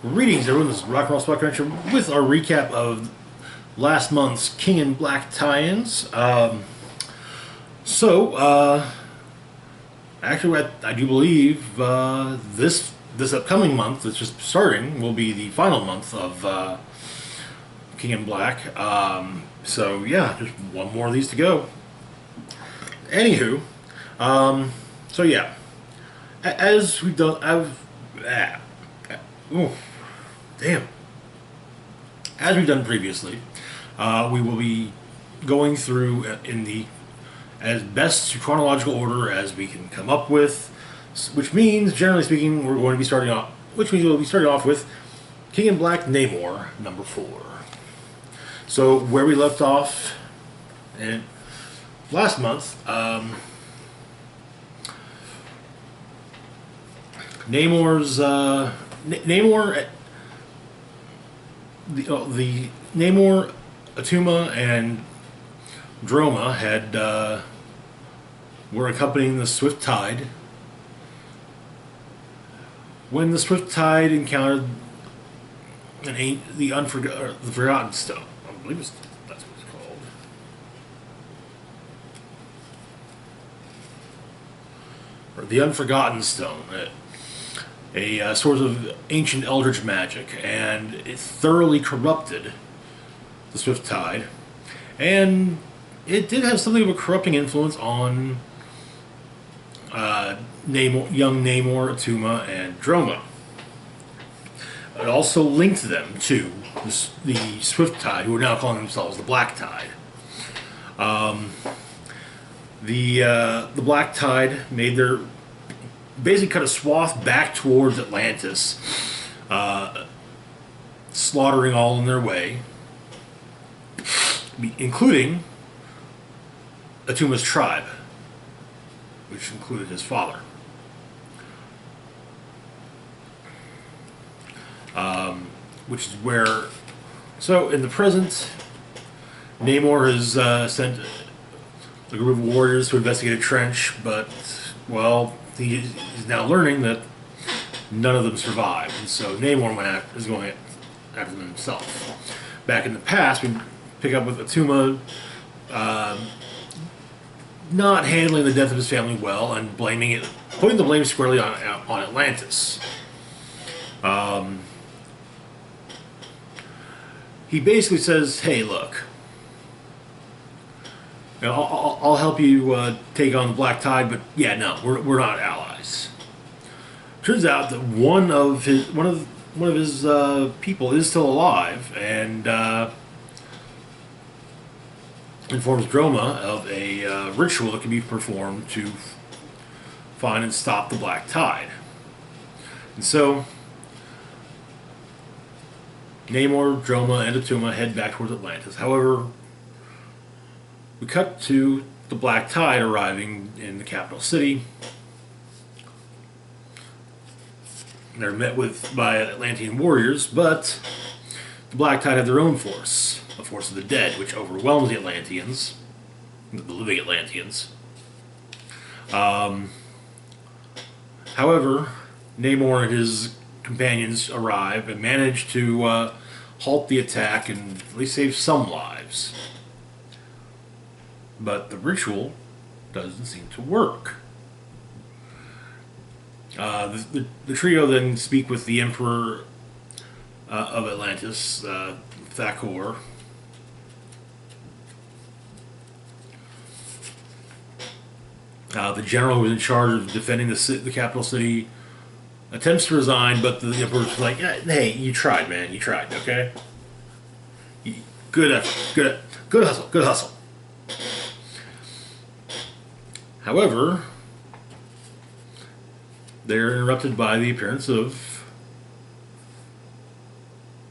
Greetings, everyone. This is Rock and Roll Spot Adventure with our recap of last month's King in Black tie-ins. Actually, I do believe this upcoming month that's just starting will be the final month of King in Black. So yeah, just one more of these to go. Anywho, so yeah, as we've done, ooh, damn. As we've done previously, we will be going through in the as best chronological order as we can come up with, which means, generally speaking, we're going to be starting off. Which means we'll be starting off with King in Black Namor number 4. So where we left off, and last month, Namor. The Namor, Atuma, and Droma were accompanying the Swift Tide when the Swift Tide encountered the Forgotten Stone. I believe that's what it's called. Or the Unforgotten Stone. A source of ancient eldritch magic, and it thoroughly corrupted the Swift Tide, and it did have something of a corrupting influence on young Namor, Atuma, and Droma. It also linked them to the Swift Tide, who are now calling themselves the Black Tide. The Black Tide made their basically cut a swath back towards Atlantis, slaughtering all in their way, including Atuma's tribe, which included his father. Which is where, so in the present, Namor has sent a group of warriors to investigate a trench, but, well, he's now learning that none of them survived, and so Namor is going after them himself. Back in the past, we pick up with Atuma not handling the death of his family well and putting the blame squarely on Atlantis. He basically says, "Hey, look, I'll help you take on the Black Tide, but yeah, no, we're not allies." Turns out that one of his people is still alive, and informs Droma of a ritual that can be performed to find and stop the Black Tide. And so Namor, Droma, and Atuma head back towards Atlantis. However, we cut to the Black Tide arriving in the capital city. They're met by Atlantean warriors, but the Black Tide have their own force, a force of the dead, which overwhelms the Atlanteans, the living Atlanteans. However, Namor and his companions arrive and manage to halt the attack and at least save some lives. But the ritual doesn't seem to work. The trio then speak with the Emperor of Atlantis, Thakor. The general who was in charge of defending the capital city attempts to resign, but the Emperor's like, "Hey, you tried, man. You tried, okay? Good effort. Good hustle. Good hustle." However, they're interrupted by the appearance of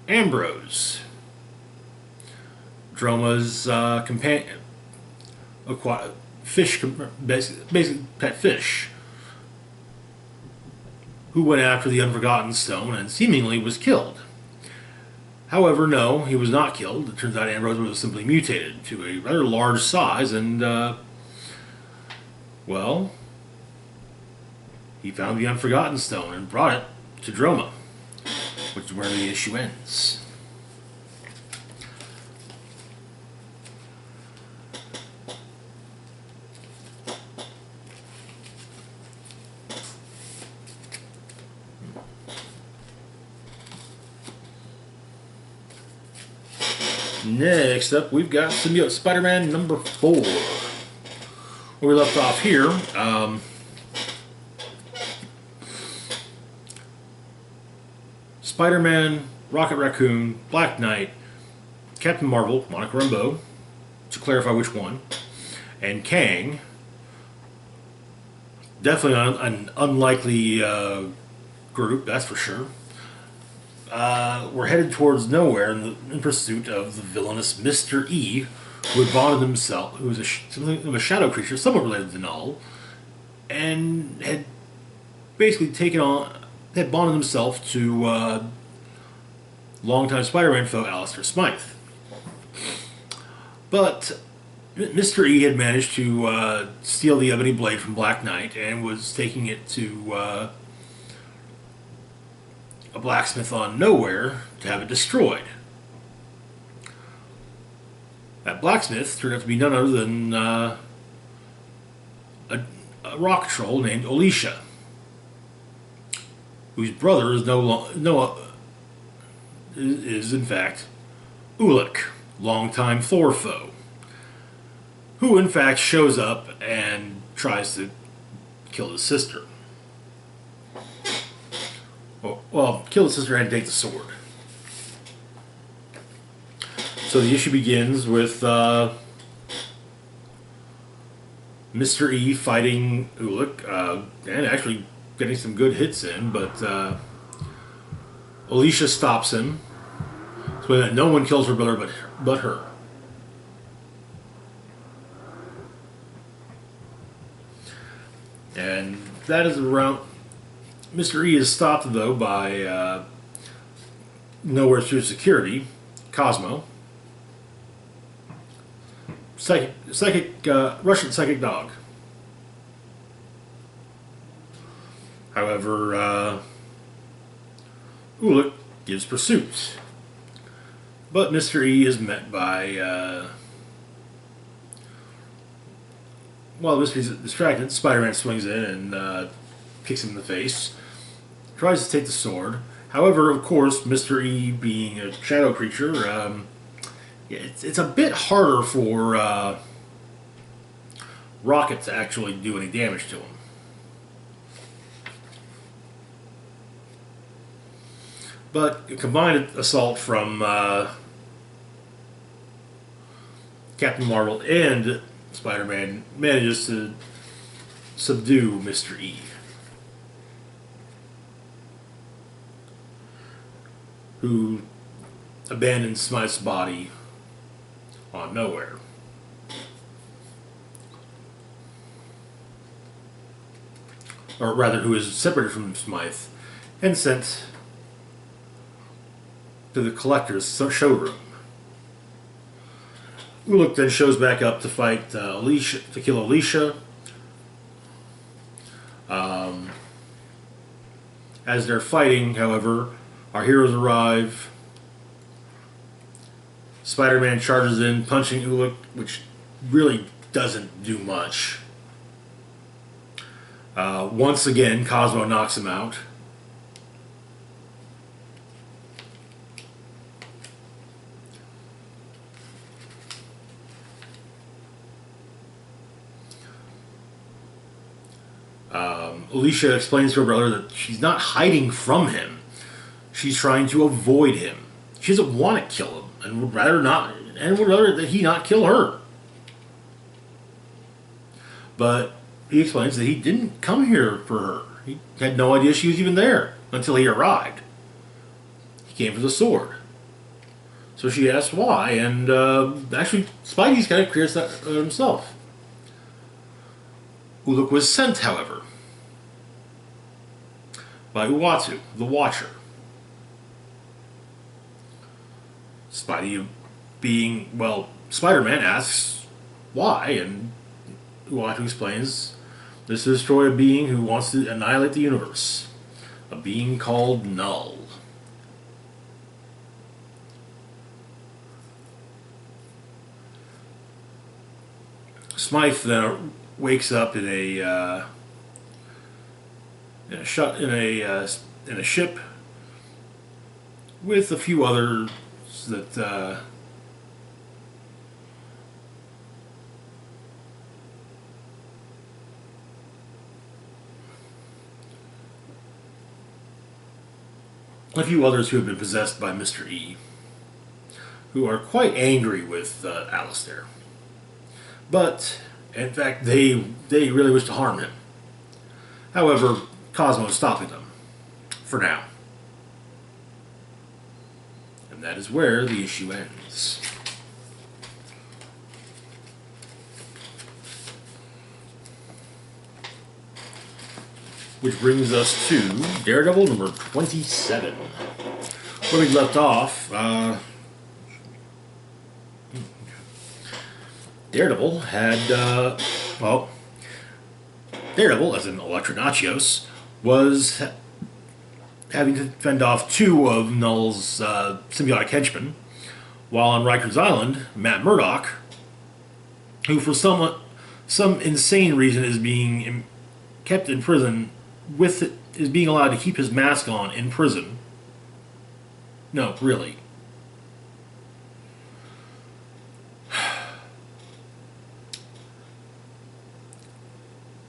Ambrose, Droma's companion, basically pet fish, who went after the Unforgotten Stone and seemingly was killed. However, no, he was not killed. It turns out Ambrose was simply mutated to a rather large size, and well, he found the Unforgotten Stone and brought it to Droma. which is where the issue ends. Next up, we've got Symbiote Spider-Man number 4. Where we left off here, Spider-Man, Rocket Raccoon, Black Knight, Captain Marvel, Monica Rambeau, to clarify which one, and Kang, definitely an unlikely group, that's for sure. We're headed towards nowhere in pursuit of the villainous Mr. E, who had bonded himself, who was something of a shadow creature, somewhat related to Null, and had basically had bonded himself to longtime Spider-Man foe Alistair Smythe. But Mr. E had managed to steal the ebony blade from Black Knight and was taking it to a blacksmith on Nowhere to have it destroyed. That blacksmith turned out to be none other than a rock troll named Alicia, whose brother is in fact Ulik, longtime Thor foe, who in fact shows up and tries to kill his sister. Well, kill his sister and take the sword. So the issue begins with Mr. E fighting Ulik, and actually getting some good hits in, but Alicia stops him, so that no one kills her brother but her. And that is around... Mr. E is stopped, though, by Nowhere through security, Cosmo, Russian psychic dog. However, Ulik gives pursuit. But Mr. E is met by... while Mr. E is distracted, Spider-Man swings in and kicks him in the face. Tries to take the sword. However, of course, Mr. E being a shadow creature, it's a bit harder for Rocket to actually do any damage to him. But a combined assault from Captain Marvel and Spider-Man manages to subdue Mr. E. Who abandons Smythe's body on Nowhere. Or rather, who is separated from Smythe and sent to the Collector's showroom. Ulik then shows back up to fight Alicia, to kill Alicia. As they're fighting, however, our heroes arrive. Spider-Man charges in, punching Ulik, which really doesn't do much. Once again, Cosmo knocks him out. Alicia explains to her brother that she's not hiding from him. She's trying to avoid him. She doesn't want to kill him, and would rather that he not kill her. But he explains that he didn't come here for her. He had no idea she was even there until he arrived. He came for the sword. So she asked why, and actually, Spidey's kind of curious that himself. Ulik was sent, however, by Uatu, the Watcher. Spidey being, well, Spider-Man asks why, and Uatu explains this is to destroy a being who wants to annihilate the universe. A being called Null. Smythe then wakes up in a ship with a few others that who have been possessed by Mr. E, who are quite angry with Alistair. But, in fact, they really wish to harm him. However, Cosmo is stopping them, for now. And that is where the issue ends. Which brings us to Daredevil number 27. Where we left off, Daredevil had, Daredevil, as in Electronachios, was having to fend off two of Null's symbiotic henchmen, while on Riker's Island, Matt Murdock, who for some insane reason is being kept in prison is being allowed to keep his mask on in prison. No, really.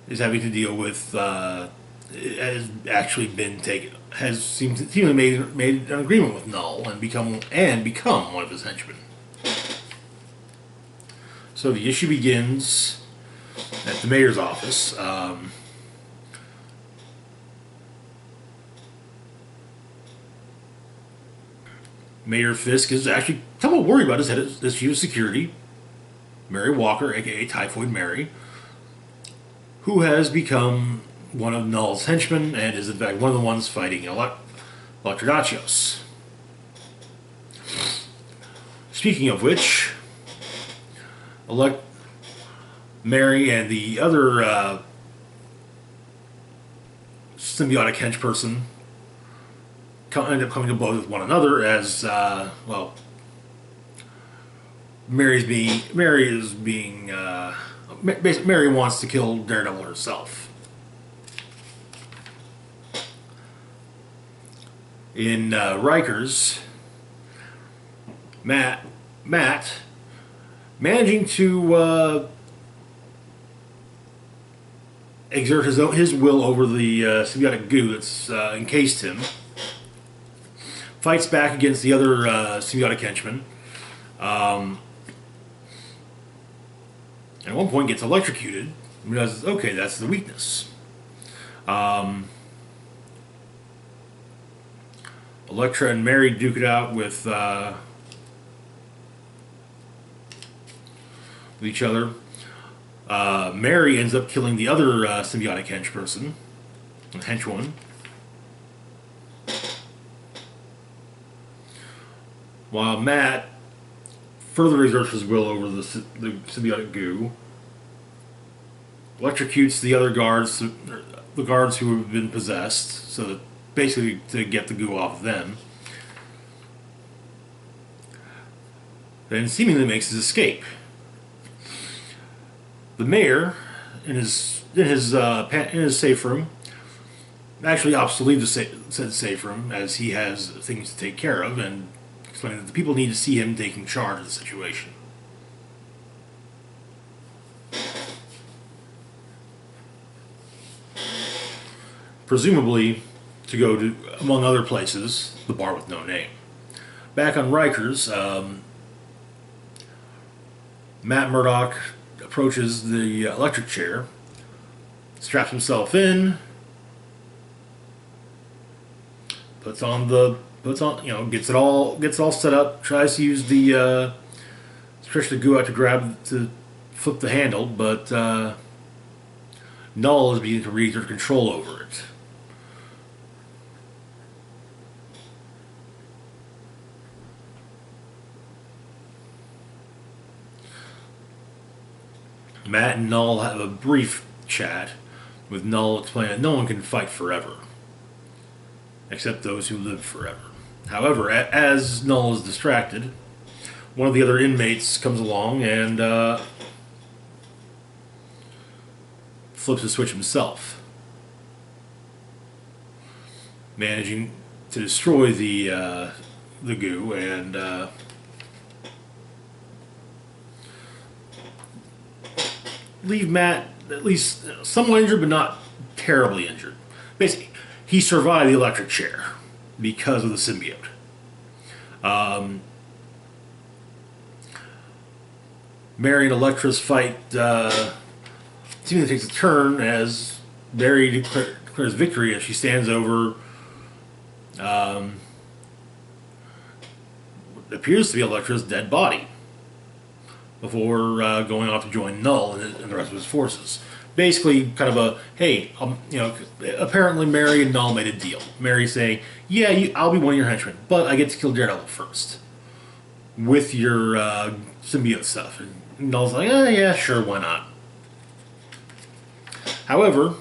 Is having to deal with has actually been taken, has seemingly made an agreement with Null and become one of his henchmen. So the issue begins at the mayor's office. Mayor Fisk is actually somewhat worried about his chief of security, Mary Walker, aka Typhoid Mary, who has become one of Null's henchmen and is in fact one of the ones fighting Electronachios. Speaking of which, Mary and the other symbiotic hench person end up coming to blows with one another as, Mary wants to kill Daredevil herself. In Riker's, Matt managing to exert his will over the symbiotic goo that's encased him, fights back against the other symbiotic henchman. At one point gets electrocuted and realizes, okay, that's the weakness. Elektra and Mary duke it out with each other. Mary ends up killing the other symbiotic henchwoman. While Matt further exerts his will over the symbiotic goo, electrocutes the other guards, the guards who have been possessed, so that basically to get the goo off them. Then seemingly makes his escape. The mayor, in his safe room, actually opts to leave said safe room as he has things to take care of, and explaining that the people need to see him taking charge of the situation. Presumably to go to, among other places, the bar with no name. Back on Riker's, Matt Murdock approaches the electric chair, straps himself in, gets it all set up, tries to use the stretch the goo out to flip the handle, but Null is beginning to reexert control over it. Matt and Null have a brief chat, with Null explaining that no one can fight forever, except those who live forever. However, as Null is distracted, one of the other inmates comes along and flips the switch himself, managing to destroy the goo and leave Matt at least somewhat injured, but not terribly injured. Basically, he survived the electric chair because of the symbiote. Mary and Elektra's fight seemingly takes a turn as Mary declares victory as she stands over what appears to be Elektra's dead body before going off to join Null and the rest of his forces. Basically, kind of a, hey, apparently Mary and Null made a deal. Mary saying, yeah, I'll be one of your henchmen, but I get to kill Daredevil first with your symbiote stuff. And Null's like, yeah, sure, why not? However,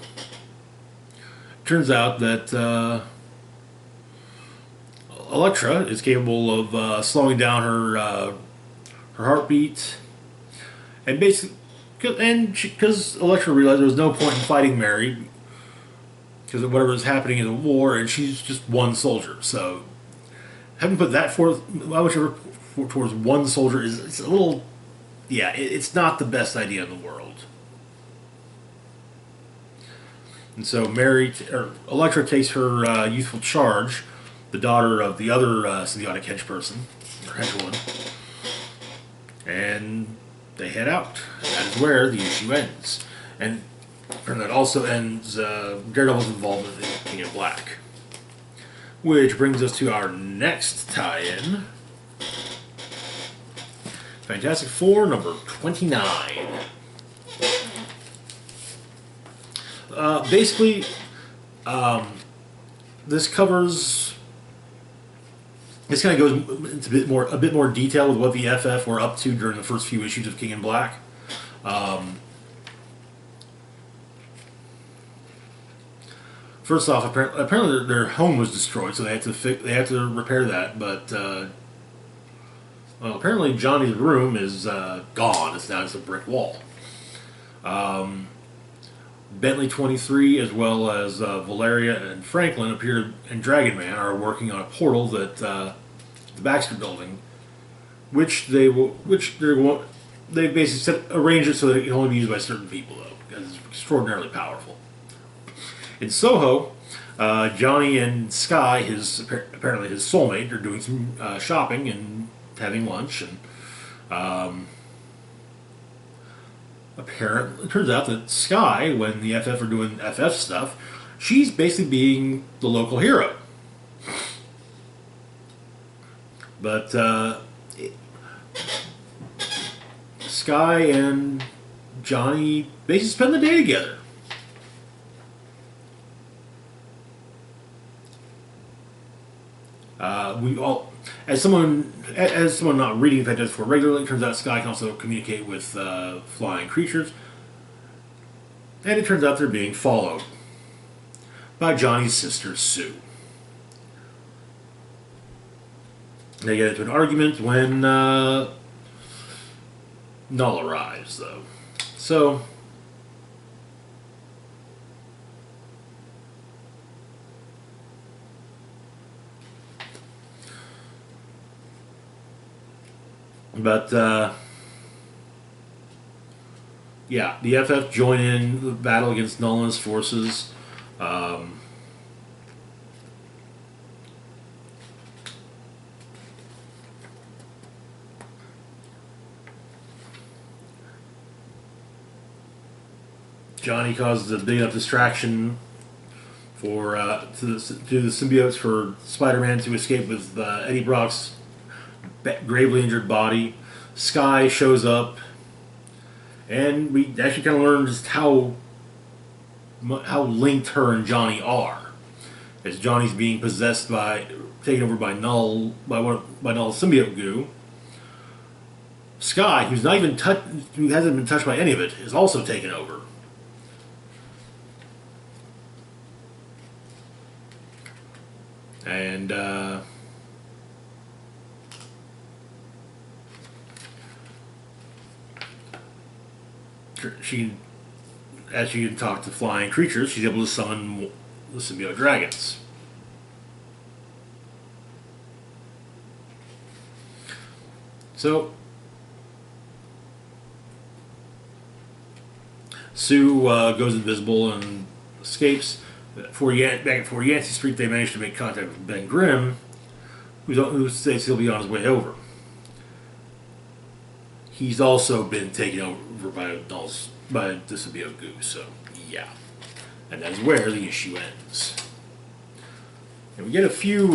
turns out that Elektra is capable of slowing down her heartbeat, and basically, because Elektra realized there was no point in fighting Mary because of whatever was happening in the war, and she's just one soldier. So, having put that forth, much towards one soldier it's a little, yeah, it's not the best idea in the world. And so Elektra takes her youthful charge, the daughter of the other symbiotic henchperson, or henchwoman, and they head out. That is where the issue ends. And that also ends Daredevil's involvement in King in Black. Which brings us to our next tie-in. Fantastic Four, number 29. Basically, this covers... This kind of goes into a bit more detail with what the FF were up to during the first few issues of King in Black. First off, apparently their home was destroyed, so they had to repair that. But apparently Johnny's room is gone. It's now just a brick wall. Bentley 23, as well as Valeria and Franklin, and Dragon Man are working on a portal that the Baxter Building, which they basically arranged it so that it can only be used by certain people, though, because it's extraordinarily powerful. In Soho, Johnny and Sky, apparently his soulmate, are doing some shopping and having lunch, and apparently, it turns out that Sky, when the FF are doing FF stuff, she's basically being the local hero. But Sky and Johnny basically spend the day together. As someone not reading Fantastic Four regularly, it turns out Sky can also communicate with flying creatures, and it turns out they're being followed by Johnny's sister Sue. They get into an argument when Null arrives, though. So, but yeah, the FF join in the battle against Null and his forces. Johnny causes a big enough distraction to the symbiotes for Spider-Man to escape with Eddie Brock's gravely injured body. Sky shows up, and we actually kind of learn just how linked her and Johnny are, as Johnny's being taken over by Null, by Null's symbiote goo. Sky, who hasn't been touched by any of it, is also taken over. And as she can talk to flying creatures, she's able to summon the symbiote dragons. So Sue goes invisible and escapes. Back at Fort Yancey Street, they manage to make contact with Ben Grimm, who states he'll be on his way over. He's also been taken over by the symbiote goo, so yeah. And that's where the issue ends. And we get a few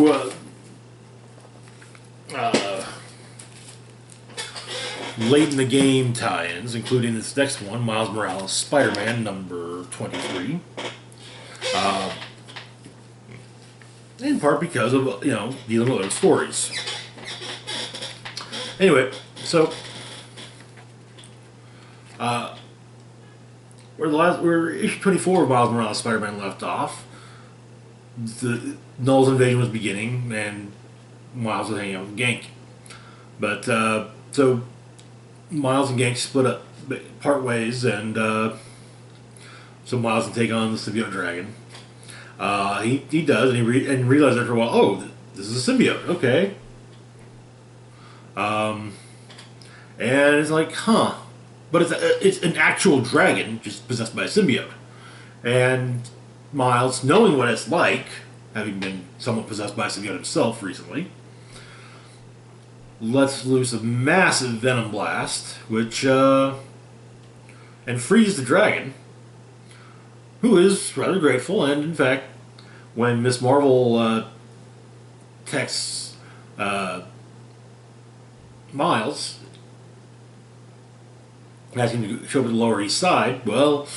late in the game tie-ins, including this next one, Miles Morales' Spider-Man number 23. In part because of, dealing with other stories. Anyway, so where issue 24 of Miles Morales' Spider-Man left off, the Null's invasion was beginning, and Miles was hanging out with Gank. But so Miles and Gank split up, part ways, and so Miles can take on the symbiote dragon. He does, and he realizes after a while, oh, this is a symbiote, okay. And it's like, huh. But it's an actual dragon, just possessed by a symbiote. And Miles, knowing what it's like, having been somewhat possessed by a symbiote himself recently, lets loose a massive venom blast, which, and frees the dragon, who is rather grateful, and in fact, when Miss Marvel texts Miles, asking him to show up at the Lower East Side, well,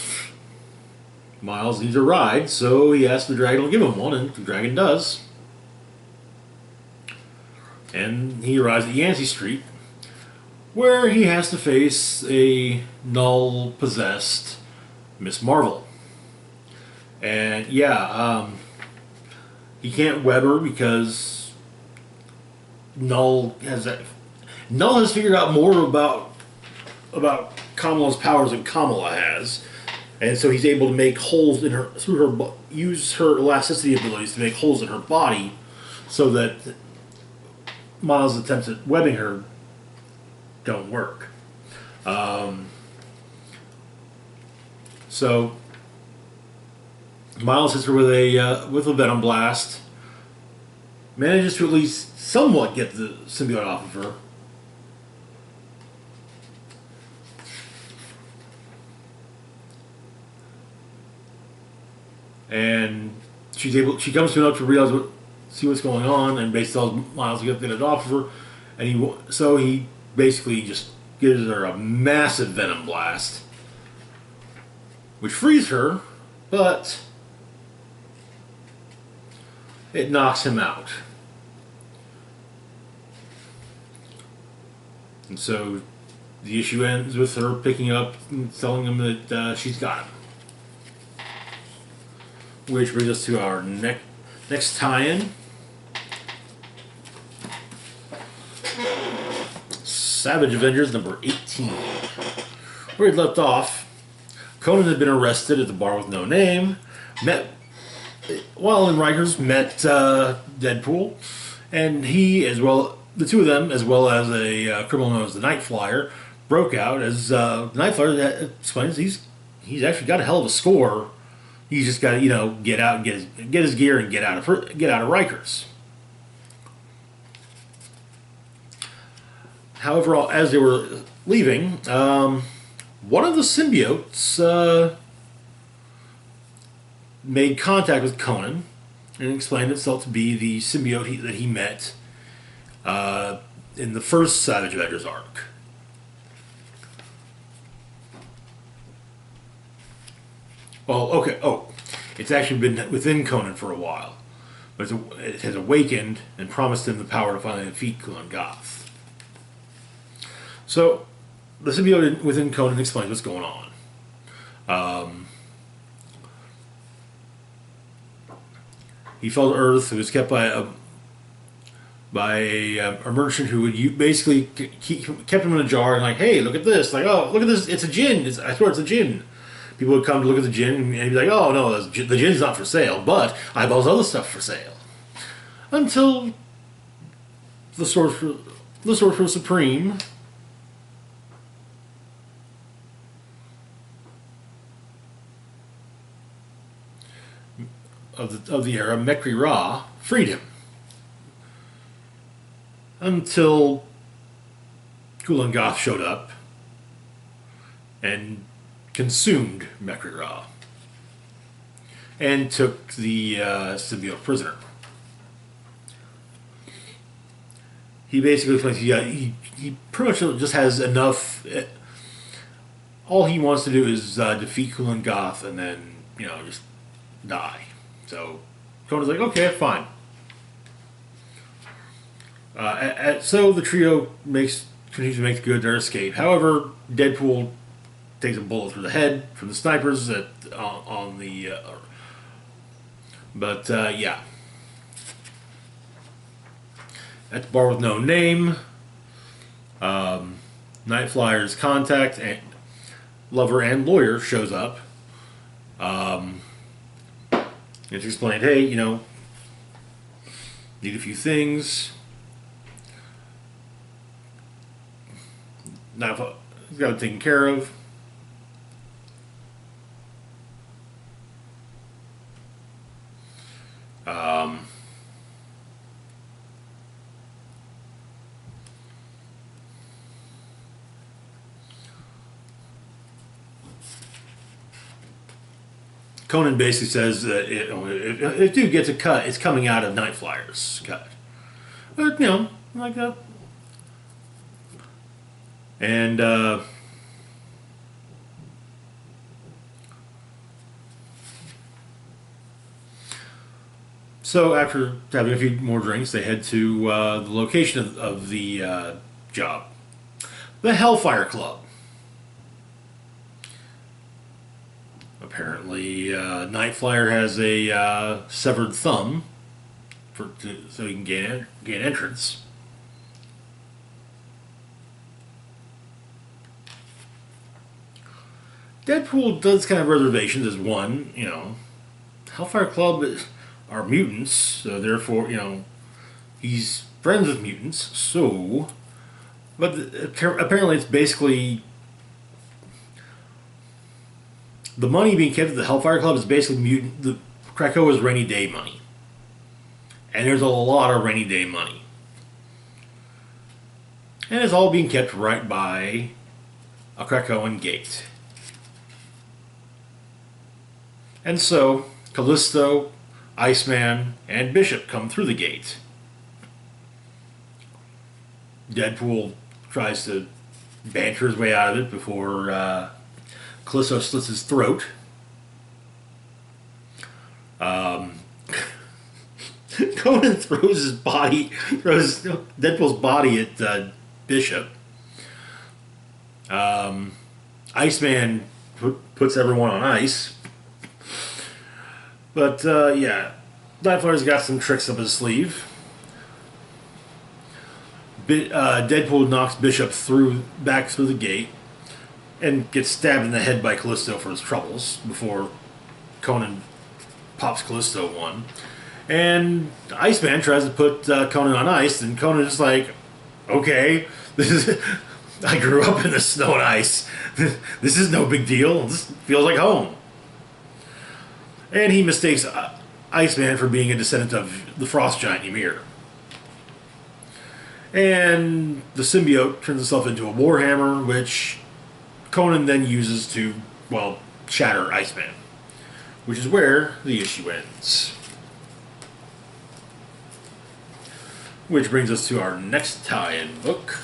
Miles needs a ride, so he asks the dragon to give him one, and the dragon does. And he arrives at Yancey Street, where he has to face a Null-possessed Miss Marvel. And yeah, he can't web her because Null has figured out more about Kamala's powers than Kamala has, and so he's able to make holes in her use her elasticity abilities to make holes in her body, so that Miles' attempts at webbing her don't work. So Miles hits her with a venom blast, manages to at least somewhat get the symbiote off of her. And she comes to enough to realize see what's going on, and basically tells Miles to get it off of her, and he basically just gives her a massive venom blast, which frees her, but it knocks him out. And so the issue ends with her picking up and telling him that she's got him. Which brings us to our next tie-in. Savage Avengers number 18. Where he left off, Conan had been arrested at the bar with no name. While in Rikers, met Deadpool, and the two of them, as well as a criminal known as the Night Flyer, broke out as the Night Flyer explains he's actually got a hell of a score. He's just got to, get out and get his gear and get out of Rikers. However, as they were leaving, one of the symbiotes made contact with Conan and explained itself to be the symbiote that he met in the first Savage Avengers arc. Well, okay. Oh, it's actually been within Conan for a while, but it has awakened and promised him the power to finally defeat Kulan Gath. So, the symbiote within Conan explains what's going on. He fell to Earth. He was kept by a merchant who would basically kept him in a jar and like, hey, look at this. Like, oh, look at this. It's a djinn. I swear it's a djinn. people would come to look at the gin and be like, "Oh no, the gin's not for sale, but I have all this other stuff for sale." Until the Sorcerer Supreme of the era, Mekri Ra, freed him. Until Kulan Gath showed up and consumed Mekri Ra and took the symbiote prisoner. He basically thinks he pretty much just has enough. All he wants to do is defeat Kulan Gath and then, just die. So Conan's like, okay, fine. So the trio continues to make good their escape. However, Deadpool takes a bullet through the head from the snipers on the. Yeah. At the bar with no name, Night Flyer's contact and lover and lawyer shows up. It's explained, hey, need a few things. Now, he's got it taken care of. Conan basically says that if dude gets a cut, it's coming out of Night Flyer's cut. But, like that. And, so after having a few more drinks, they head to the location of the job. The Hellfire Club. Apparently, Night Flyer has a severed thumb so he can gain entrance. Deadpool does kind of reservations as one, Hellfire Club are mutants, so therefore, he's friends with mutants, so. But apparently, it's basically. The money being kept at the Hellfire Club is basically the Krakoa's rainy day money. And there's a lot of rainy day money. And it's all being kept right by a Krakoan gate. And so, Callisto, Iceman, and Bishop come through the gate. Deadpool tries to banter his way out of it before Callisto slits his throat. Conan throws Deadpool's body at Bishop. Iceman puts everyone on ice. But, Nightflyer's got some tricks up his sleeve. Deadpool knocks Bishop back through the gate and gets stabbed in the head by Callisto for his troubles before Conan pops Callisto one. And Iceman tries to put Conan on ice, and Conan's just like, okay, I grew up in the snow and ice. This is no big deal. This feels like home. And he mistakes Iceman for being a descendant of the frost giant Ymir. And the symbiote turns itself into a warhammer, which Conan then uses to, shatter Iceman. Which is where the issue ends. Which brings us to our next tie-in book.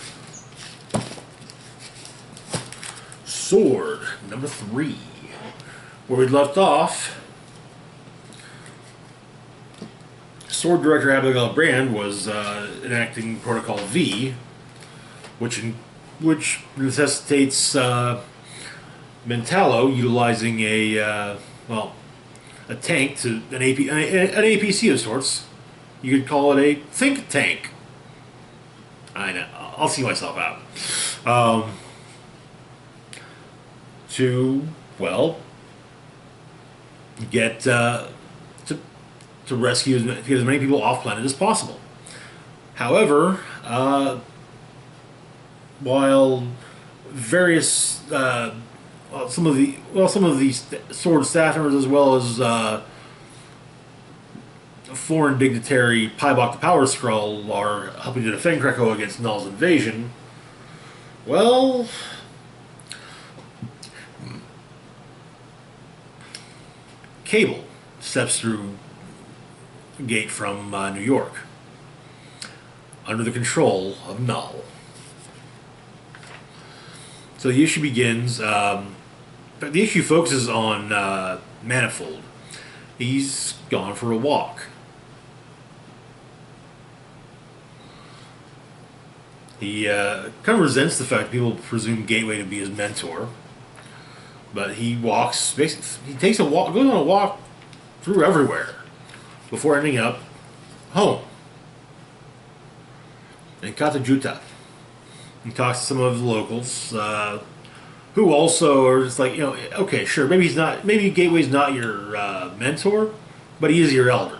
Sword, number 3. Where we left off, Sword director Abigail Brand was enacting Protocol V, which necessitates Mentallo utilizing a tank to an APC of sorts. You could call it a think tank. I know. I'll see myself out. To get to rescue to get as many people off planet as possible. However, while various some of the sword staff members, as well as foreign dignitary Pybok the Power Scroll, are helping to defend Krakoa against Null's invasion. Well, Cable steps through a gate from New York under the control of Null. So the issue begins. The issue focuses on Manifold. He's gone for a walk. He kind of resents the fact people presume Gateway to be his mentor. But he walks, basically, he takes a walk, goes on a walk through everywhere before ending up home in Katajuta. He talks to some of the locals, who also are just like, okay, sure, maybe Gateway's not your mentor, but he is your elder.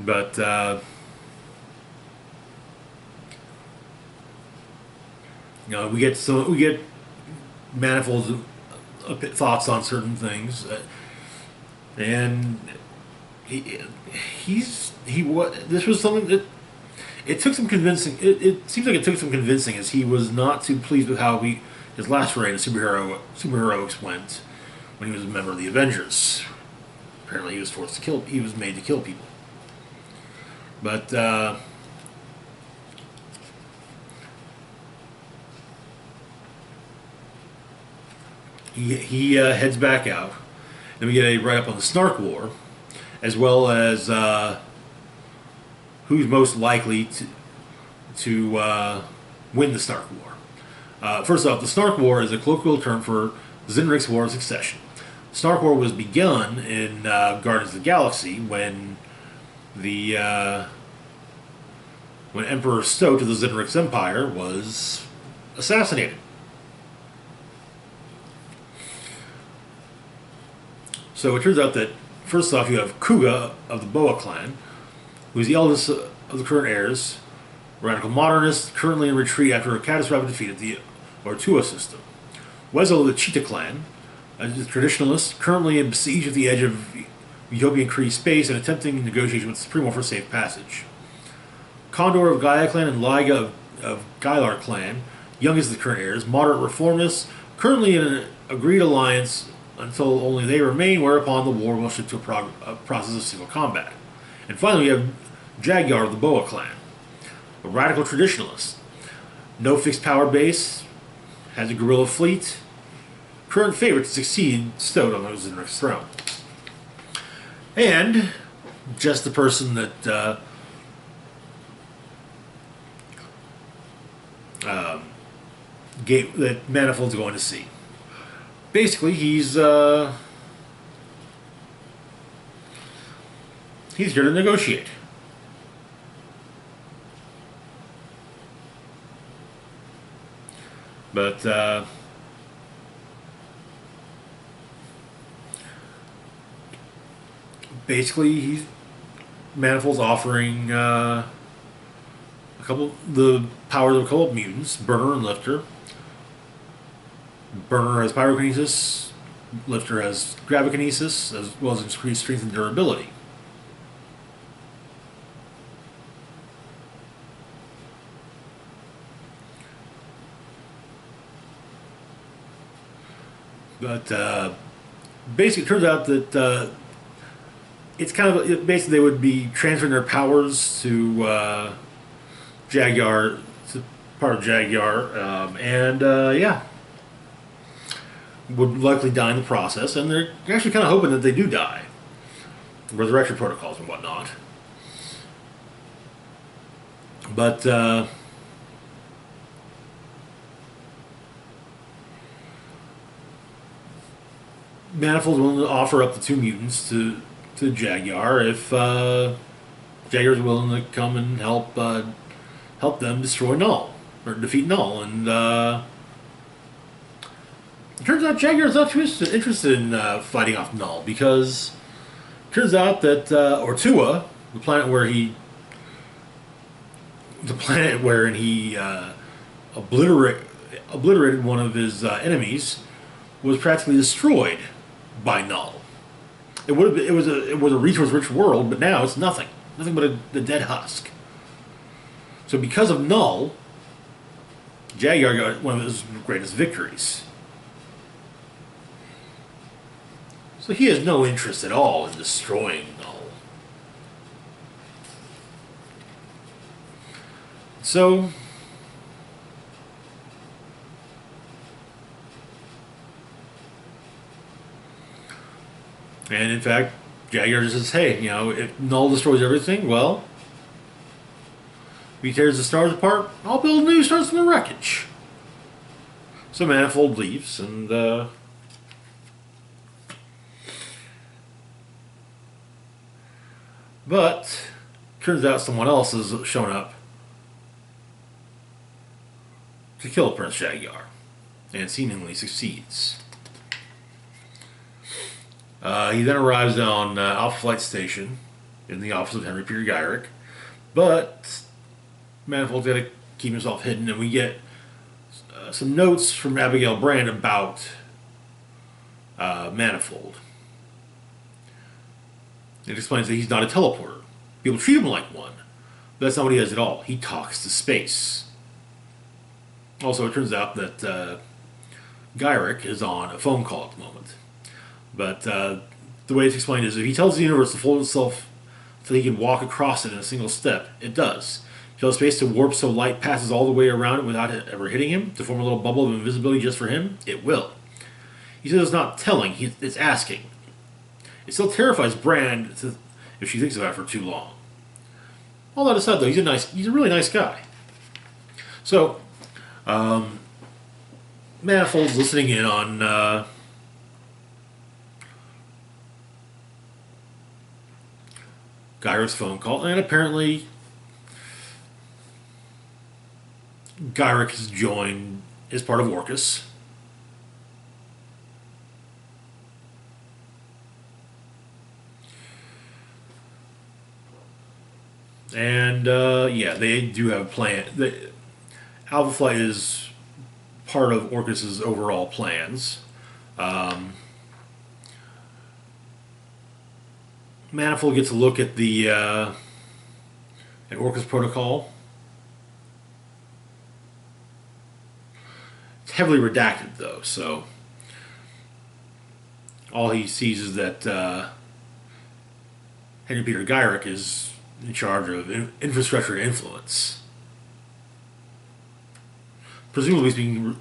But we get Manifold's thoughts on certain things, and this was something that it took some convincing. It seems like it took some convincing, as he was not too pleased with how his last reign of superheroics went when he was a member of the Avengers. Apparently, he was forced to kill. He was made to kill people, but. He heads back out. Then we get a write-up on the Snark War, as well as who's most likely to win the Snark War. First off, the Snark War is a colloquial term for Zinrik's War of Succession. The Snark War was begun in Guardians of the Galaxy when when Emperor Stoat of the Zinrik's Empire was assassinated. So it turns out that, first off, you have Kuga of the Boa clan, who is the eldest of the current heirs, a radical modernist, currently in retreat after a catastrophic defeat at the Ortua system. Wezel of the Cheetah clan, a traditionalist, currently in besiege at the edge of Utopian Kree space and attempting negotiation with Supremo for safe passage. Condor of Gaia clan and Liga of Gylar clan, youngest of the current heirs, moderate reformists, currently in an agreed alliance until only they remain, whereupon the war will shift to a process of single combat. And finally, we have Jaguar of the Boa clan, a radical traditionalist. No fixed power base, has a guerrilla fleet, current favorite to succeed Stoat on Zinrik's throne. And just the person that that Manifold's going to see. Basically, he's here to negotiate. But basically, Manifold's offering the powers of a couple of mutants, Burner and Lifter. Burner has pyrokinesis, Lifter has gravikinesis, as well as increased strength and durability. But basically, it turns out that it's kind of basically they would be transferring their powers to Jaguar, to part of Jaguar, and yeah, would likely die in the process. And they're actually kind of hoping that they do die, resurrection protocols and whatnot. But Manifold's willing to offer up the two mutants to Jaguar if Jaguar's willing to come and help them destroy Null, or defeat Null. And It turns out Jaguar's not too interested in fighting off Null, because it turns out that Ortua, the planet where he obliterated one of his enemies, was practically destroyed by Null. It was a resource-rich world, but now it's nothing but a dead husk. So because of Null, Jaguar got one of his greatest victories. So he has no interest at all in destroying Null. So, and in fact, Jaguar just says, hey, if Null destroys everything, well, if he tears the stars apart, I'll build new stars from the wreckage. So Manifold leaves, and but turns out someone else has shown up to kill Prince Jaguar, and seemingly succeeds. He then arrives on Alpha Flight Station in the office of Henry Peter Gyrick, but Manifold's got to keep himself hidden, and we get some notes from Abigail Brand about Manifold. It explains that he's not a teleporter. People treat him like one, but that's not what he does at all. He talks to space. Also, it turns out that Gyrick is on a phone call at the moment. But the way it's explained is if he tells the universe to fold itself so he can walk across it in a single step, it does. He tells space to warp so light passes all the way around it without it ever hitting him, to form a little bubble of invisibility just for him, it will. He says it's not telling, it's asking. It still terrifies Brand if she thinks about it for too long. All that aside, though, he's a really nice guy. So, Manifold's listening in on Gyrick's phone call, and apparently Gyrick is part of Orcus. And yeah, they do have a plan. Alpha Flight is part of Orcus's overall plans. Manifold gets a look at the at Orcus protocol. It's heavily redacted, though, so all he sees is that Henry Peter Gyrick is in charge of infrastructure and influence. Presumably speaking,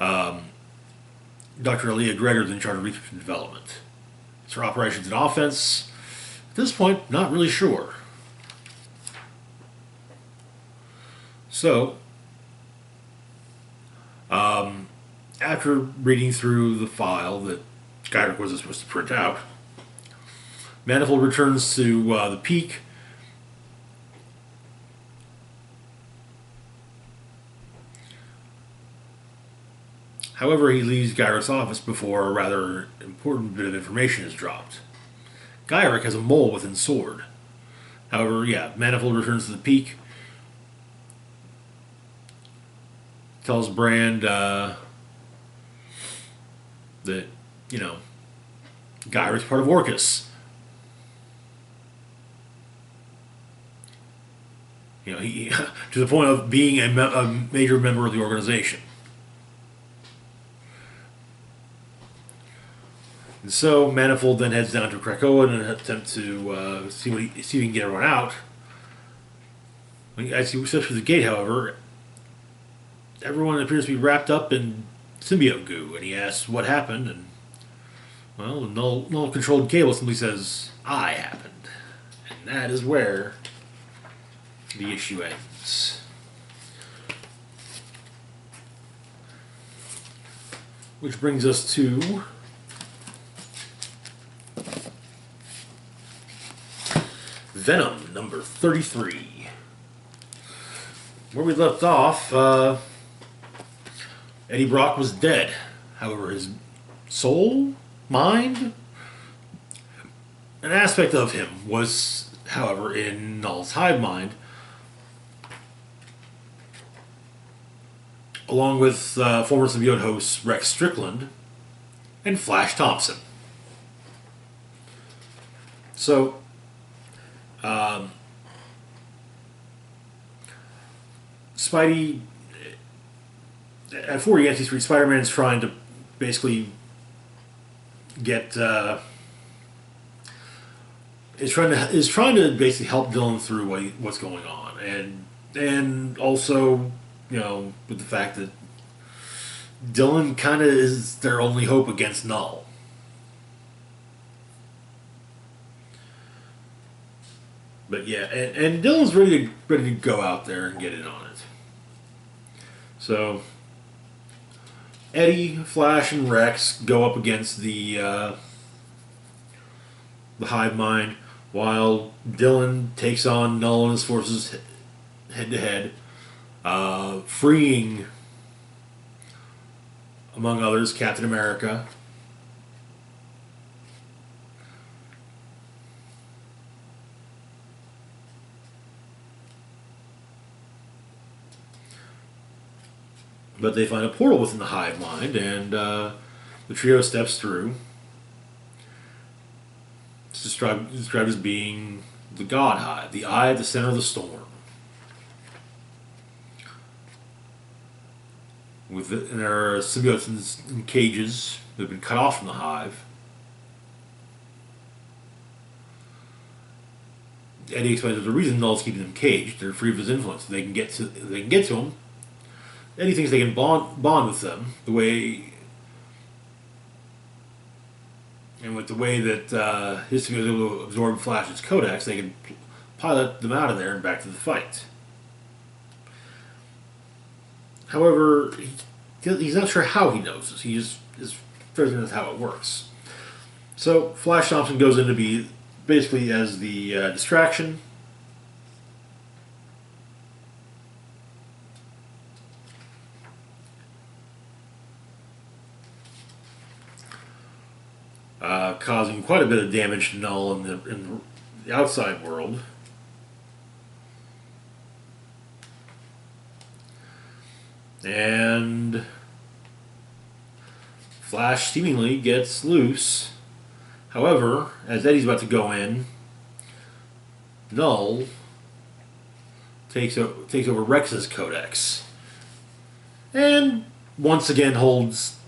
Dr. Leah Gregor is in charge of research and development. It's for operations and offense. At this point, not really sure. So, after reading through the file that Gyrick was supposed to print out, Manifold returns to the Peak. However, he leaves Gyrick's office before a rather important bit of information is dropped. Gyrick has a mole within Sword. However, yeah, Manifold returns to the Peak. Tells Brand that, Gyrick's part of Orcus. He to the point of being a major member of the organization. And so Manifold then heads down to Krakoa in an attempt to see if he can get everyone out. As he steps through the gate, however, everyone appears to be wrapped up in symbiote goo, and he asks what happened, and well, the null-controlled cable simply says, "I happened," and that is where the issue ends. Which brings us to Venom number 33. Where we left off, Eddie Brock was dead. However, his soul, mind, an aspect of him was, however, in Null's hive mind, along with former symbiote hosts Rex Strickland and Flash Thompson. So, Spidey, at 40 Yankee Street, Spider-Man is trying to basically get is trying to basically help Dylan through what's going on, and also, you know, with the fact that Dylan kind of is their only hope against Null. But yeah, and Dylan's ready to go out there and get in on it. So Eddie, Flash, and Rex go up against the Hive Mind, while Dylan takes on Null and his forces head to head, freeing, among others, Captain America. But they find a portal within the Hive Mind, and the trio steps through. It's described as being the God Hive, the eye at the center of the storm. And there are symbiotes in cages that have been cut off from the Hive. Eddie explains that the reason Null's keeping them caged, they're free of his influence. They can get to him. Eddie thinks they can bond with them the way, and with the way that his symbiote is able to absorb Flash's codex, they can pilot them out of there and back to the fight. However, he's not sure how he knows this. He just is figuring out how it works. So Flash Thompson goes in to be basically as the distraction. Causing quite a bit of damage to Null in the outside world. And Flash seemingly gets loose. However, as Eddie's about to go in, Null takes over Rex's codex, and once again holds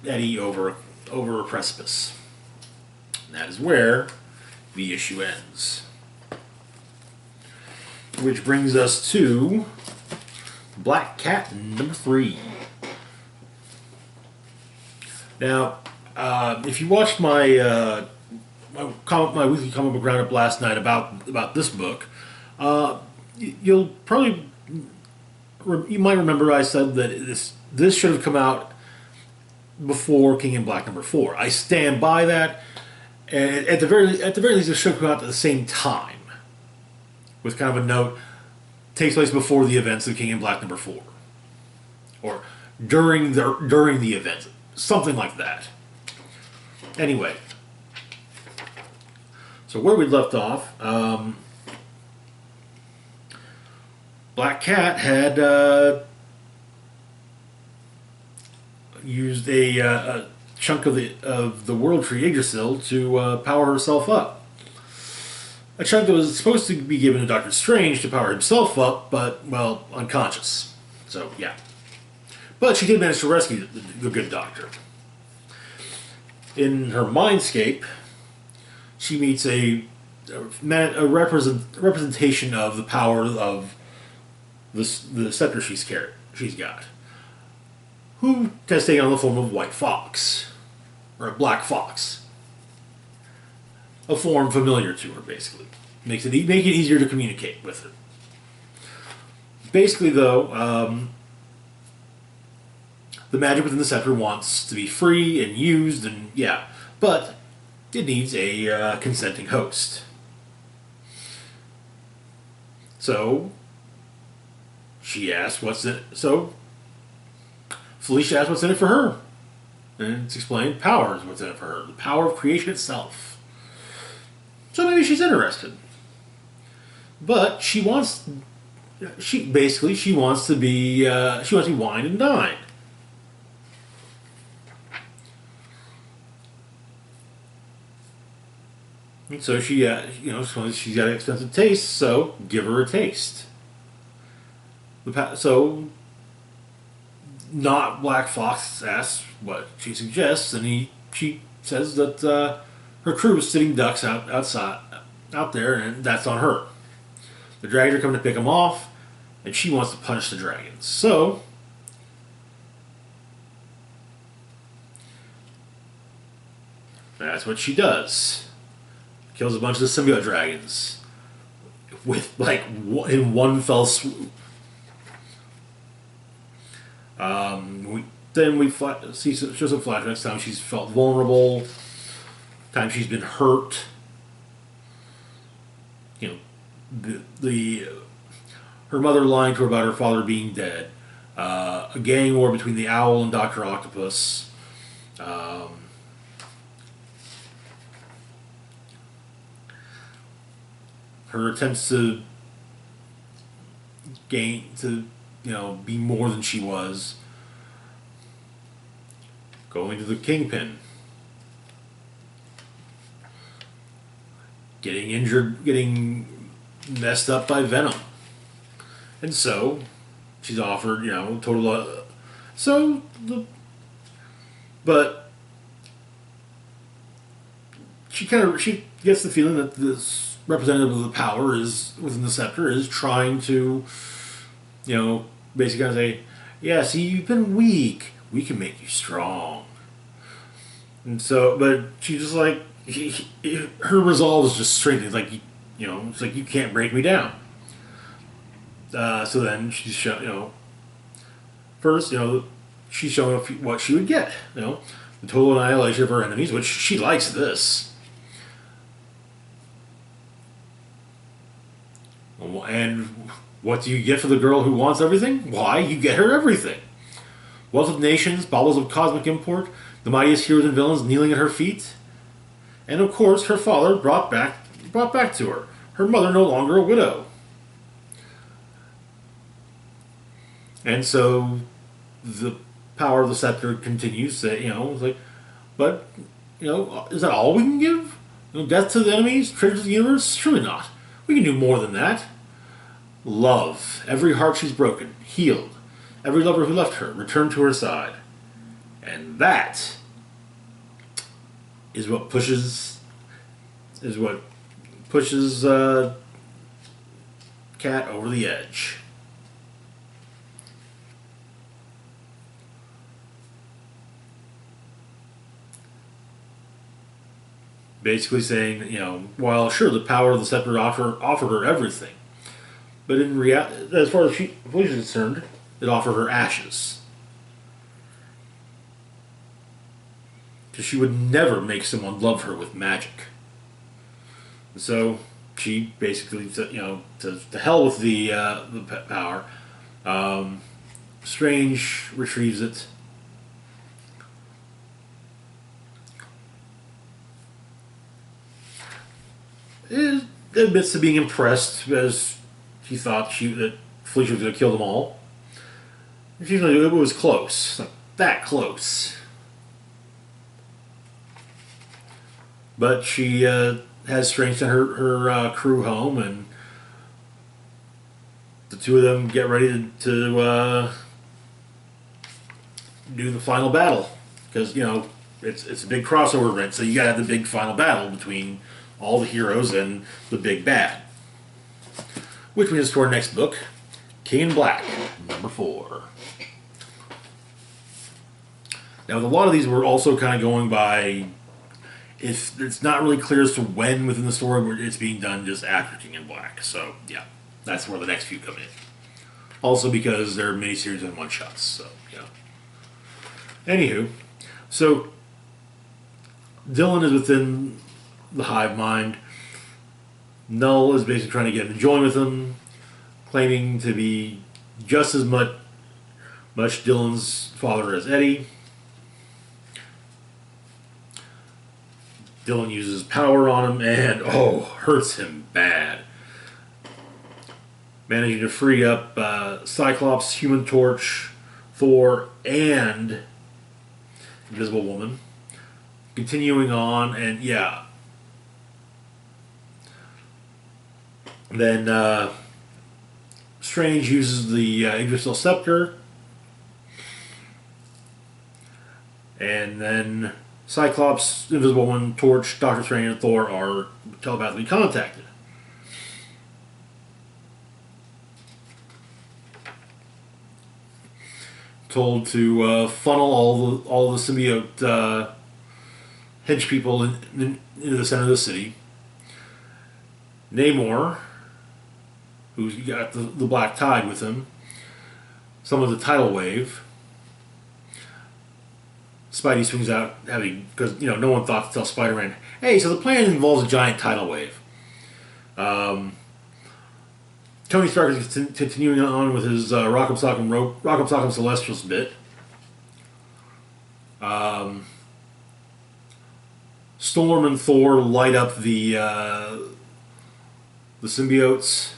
Eddie over a precipice. And that is where the issue ends. Which brings us to Black Cat number 3. Now, if you watched my weekly comic book roundup last night about this book, you might remember I said that this should have come out before King in Black number 4. I stand by that. And at the very least, it should come out at the same time, with kind of a note: takes place before the events of King in Black number 4, or during the events, something like that. Anyway, so where we left off, Black Cat had used a chunk of the World Tree Yggdrasil to power herself up. A chunk that was supposed to be given to Doctor Strange to power himself up, but, well, unconscious. So, yeah. But she did manage to rescue the good doctor. In her mindscape, she meets a representation of the power of the scepter she's got, who has taken on the form of White Fox, or a Black Fox. A form familiar to her, basically. Make it easier to communicate with her. Basically, though, the magic within the scepter wants to be free and used, and yeah, but it needs a consenting host. So she asked, "What's in it?" So Felicia asked, "What's in it for her?" And it's explained power is what's in it for her. The power of creation itself. So maybe she's interested. But she wants... she wants to be... she wants to be wined and dined. And so she, she's got expensive taste, so give her a taste. So, not Black Fox asks what she suggests, and she says that her crew is sitting ducks out there, and that's on her. The dragons are coming to pick them off, and she wants to punish the dragons. So, that's what she does. Kills a bunch of the symbiote dragons with in one fell swoop. We see shows some flashbacks. Time she's felt vulnerable. Time she's been hurt. Her mother lying to her about her father being dead. A gang war between the Owl and Dr. Octopus. Her attempts to be more than she was. Going to the Kingpin. Getting injured, getting messed up by Venom. And so, she's offered, total... But she gets the feeling that this representative of the power is within the scepter is trying to, basically kind of say, yeah, see, you've been weak. We can make you strong. And so, but she's just like, her resolve is just straight. It's like, it's like, you can't break me down. So then she's first, she's showing what she would get. The total annihilation of her enemies, which she likes this. And what do you get for the girl who wants everything? Why, you get her everything. Wealth of nations, baubles of cosmic import, the mightiest heroes and villains kneeling at her feet. And of course, her father brought back to her. Her mother no longer a widow. And so, the power of the scepter continues to, it's like, but, is that all we can give? Death to the enemies? Treasures of the universe? Surely not. We can do more than that. Love. Every heart she's broken. Healed. Every lover who left her. Returned to her side. And that is what pushes Cat over the edge. Basically saying, while sure the power of the scepter offered her everything, but in reality, as far as she was concerned, it offered her ashes. Because she would never make someone love her with magic. And so she basically said, to hell with the power. Strange retrieves it. It admits to being impressed as she thought that Felicia was going to kill them all. And she's like, it was close. Not that close. But she has Strange send her crew home, and the two of them get ready to do the final battle. Because, it's a big crossover event, so you gotta have the big final battle between all the heroes and the big bad. Which brings us to our next book, King in Black, number 4. Now, with a lot of these, we're also kind of going by, if it's not really clear as to when within the story where it's being done just after King in Black. So, yeah, that's where the next few come in. Also because they're miniseries and one-shots, so, Anywho, so Dylan is within the Hive Mind. Null is basically trying to get him to join with him, claiming to be just as much Dylan's father as Eddie. Dylan uses power on him and, oh, hurts him bad. Managing to free up Cyclops, Human Torch, Thor, and Invisible Woman. Continuing on, and yeah. Then Strange uses the Yggdrasil Scepter. And then Cyclops, Invisible Woman, Torch, Doctor Strange, and Thor are telepathically contacted. Told to funnel all the symbiote hedge people into the center of the city. Namor, who's got the Black Tide with him, some of the tidal wave. Spidey swings out heavy because no one thought to tell Spider-Man, "Hey, so the plan involves a giant tidal wave." Tony Stark is continuing on with his Rock'em Sock'em Celestials bit. Storm and Thor light up the symbiotes.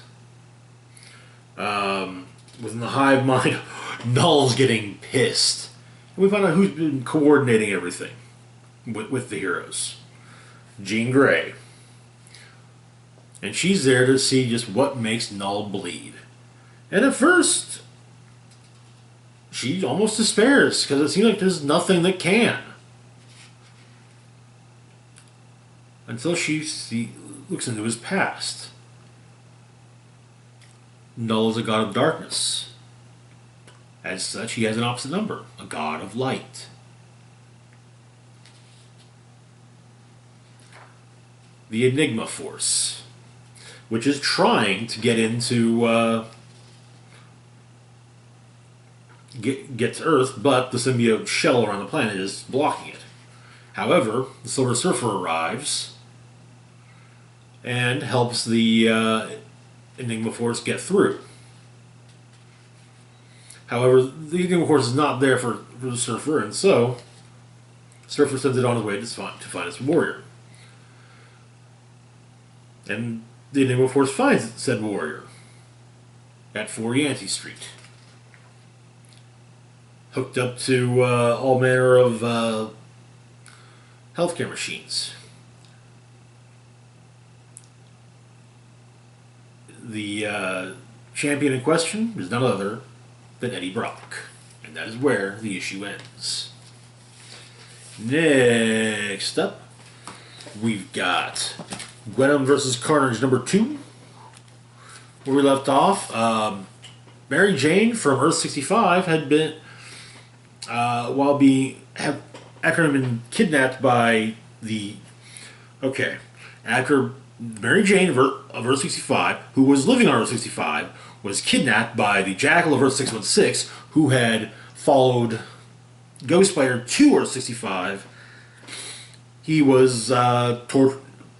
Within the Hive Mind, Null's getting pissed. And we find out who's been coordinating everything with the heroes. Jean Grey. And she's there to see just what makes Null bleed. And at first, she almost despairs because it seems like there's nothing that can. Until she looks into his past. Null is a god of darkness. As such, he has an opposite number, a god of light. The Enigma Force, which is trying to get into get to Earth, but the symbiote shell around the planet is blocking it. However, the Silver Surfer arrives and helps the Enigma Force get through. However, the Enigma Force is not there for the Surfer, and so Surfer sends it on his way to find his warrior. And the Enigma Force finds said warrior at 4 Yancey Street, hooked up to all manner of healthcare machines. The champion in question is none other than Eddie Brock, and that is where the issue ends. Next up, we've got Gwenom vs. Carnage number 2. Where we left off, Mary Jane from Earth 65 had been, after having been kidnapped by after Mary Jane of Earth 65, who was living on Earth 65, was kidnapped by the Jackal of Earth 616, who had followed Ghost Spider to Earth 65. He was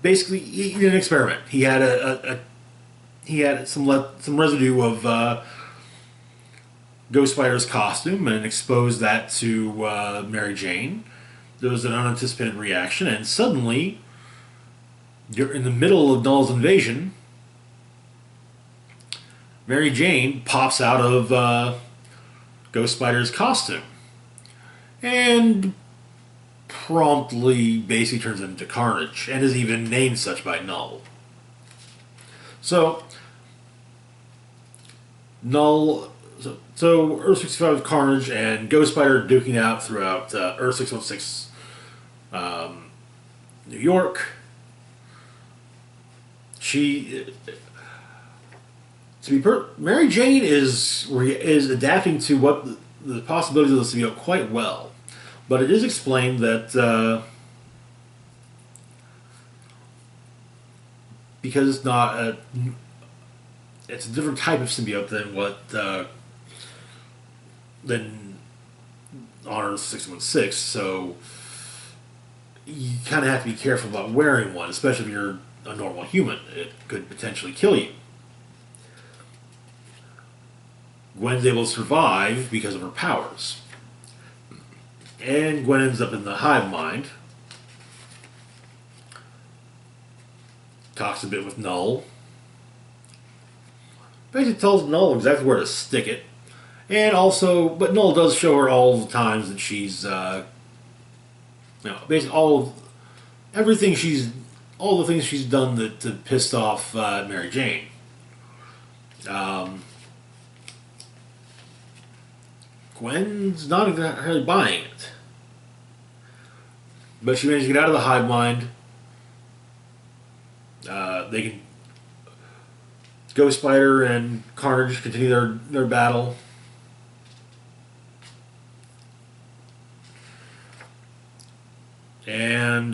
basically, he did an experiment. He had some residue of Ghost Spider's costume and exposed that to Mary Jane. There was an unanticipated reaction, and suddenly, in the middle of Null's invasion, Mary Jane pops out of Ghost Spider's costume and promptly basically turns into Carnage, and is even named such by Null. So Earth 65 Carnage and Ghost Spider duking out throughout Earth 616, New York. Mary Jane is adapting to what the possibilities of the symbiote quite well, but it is explained that because it's a different type of symbiote than on Earth 616, so you kind of have to be careful about wearing one, especially if you're a normal human. It could potentially kill you. Gwen's able to survive because of her powers. And Gwen ends up in the Hive Mind. talks a bit with Null. Basically tells Null exactly where to stick it. And also, but Null does show her all the times that she's, basically all the things she's done that pissed off Mary Jane. Gwen's not really buying it. But she managed to get out of the Hive Mind. They can... Ghost Spider and Carnage continue their battle. And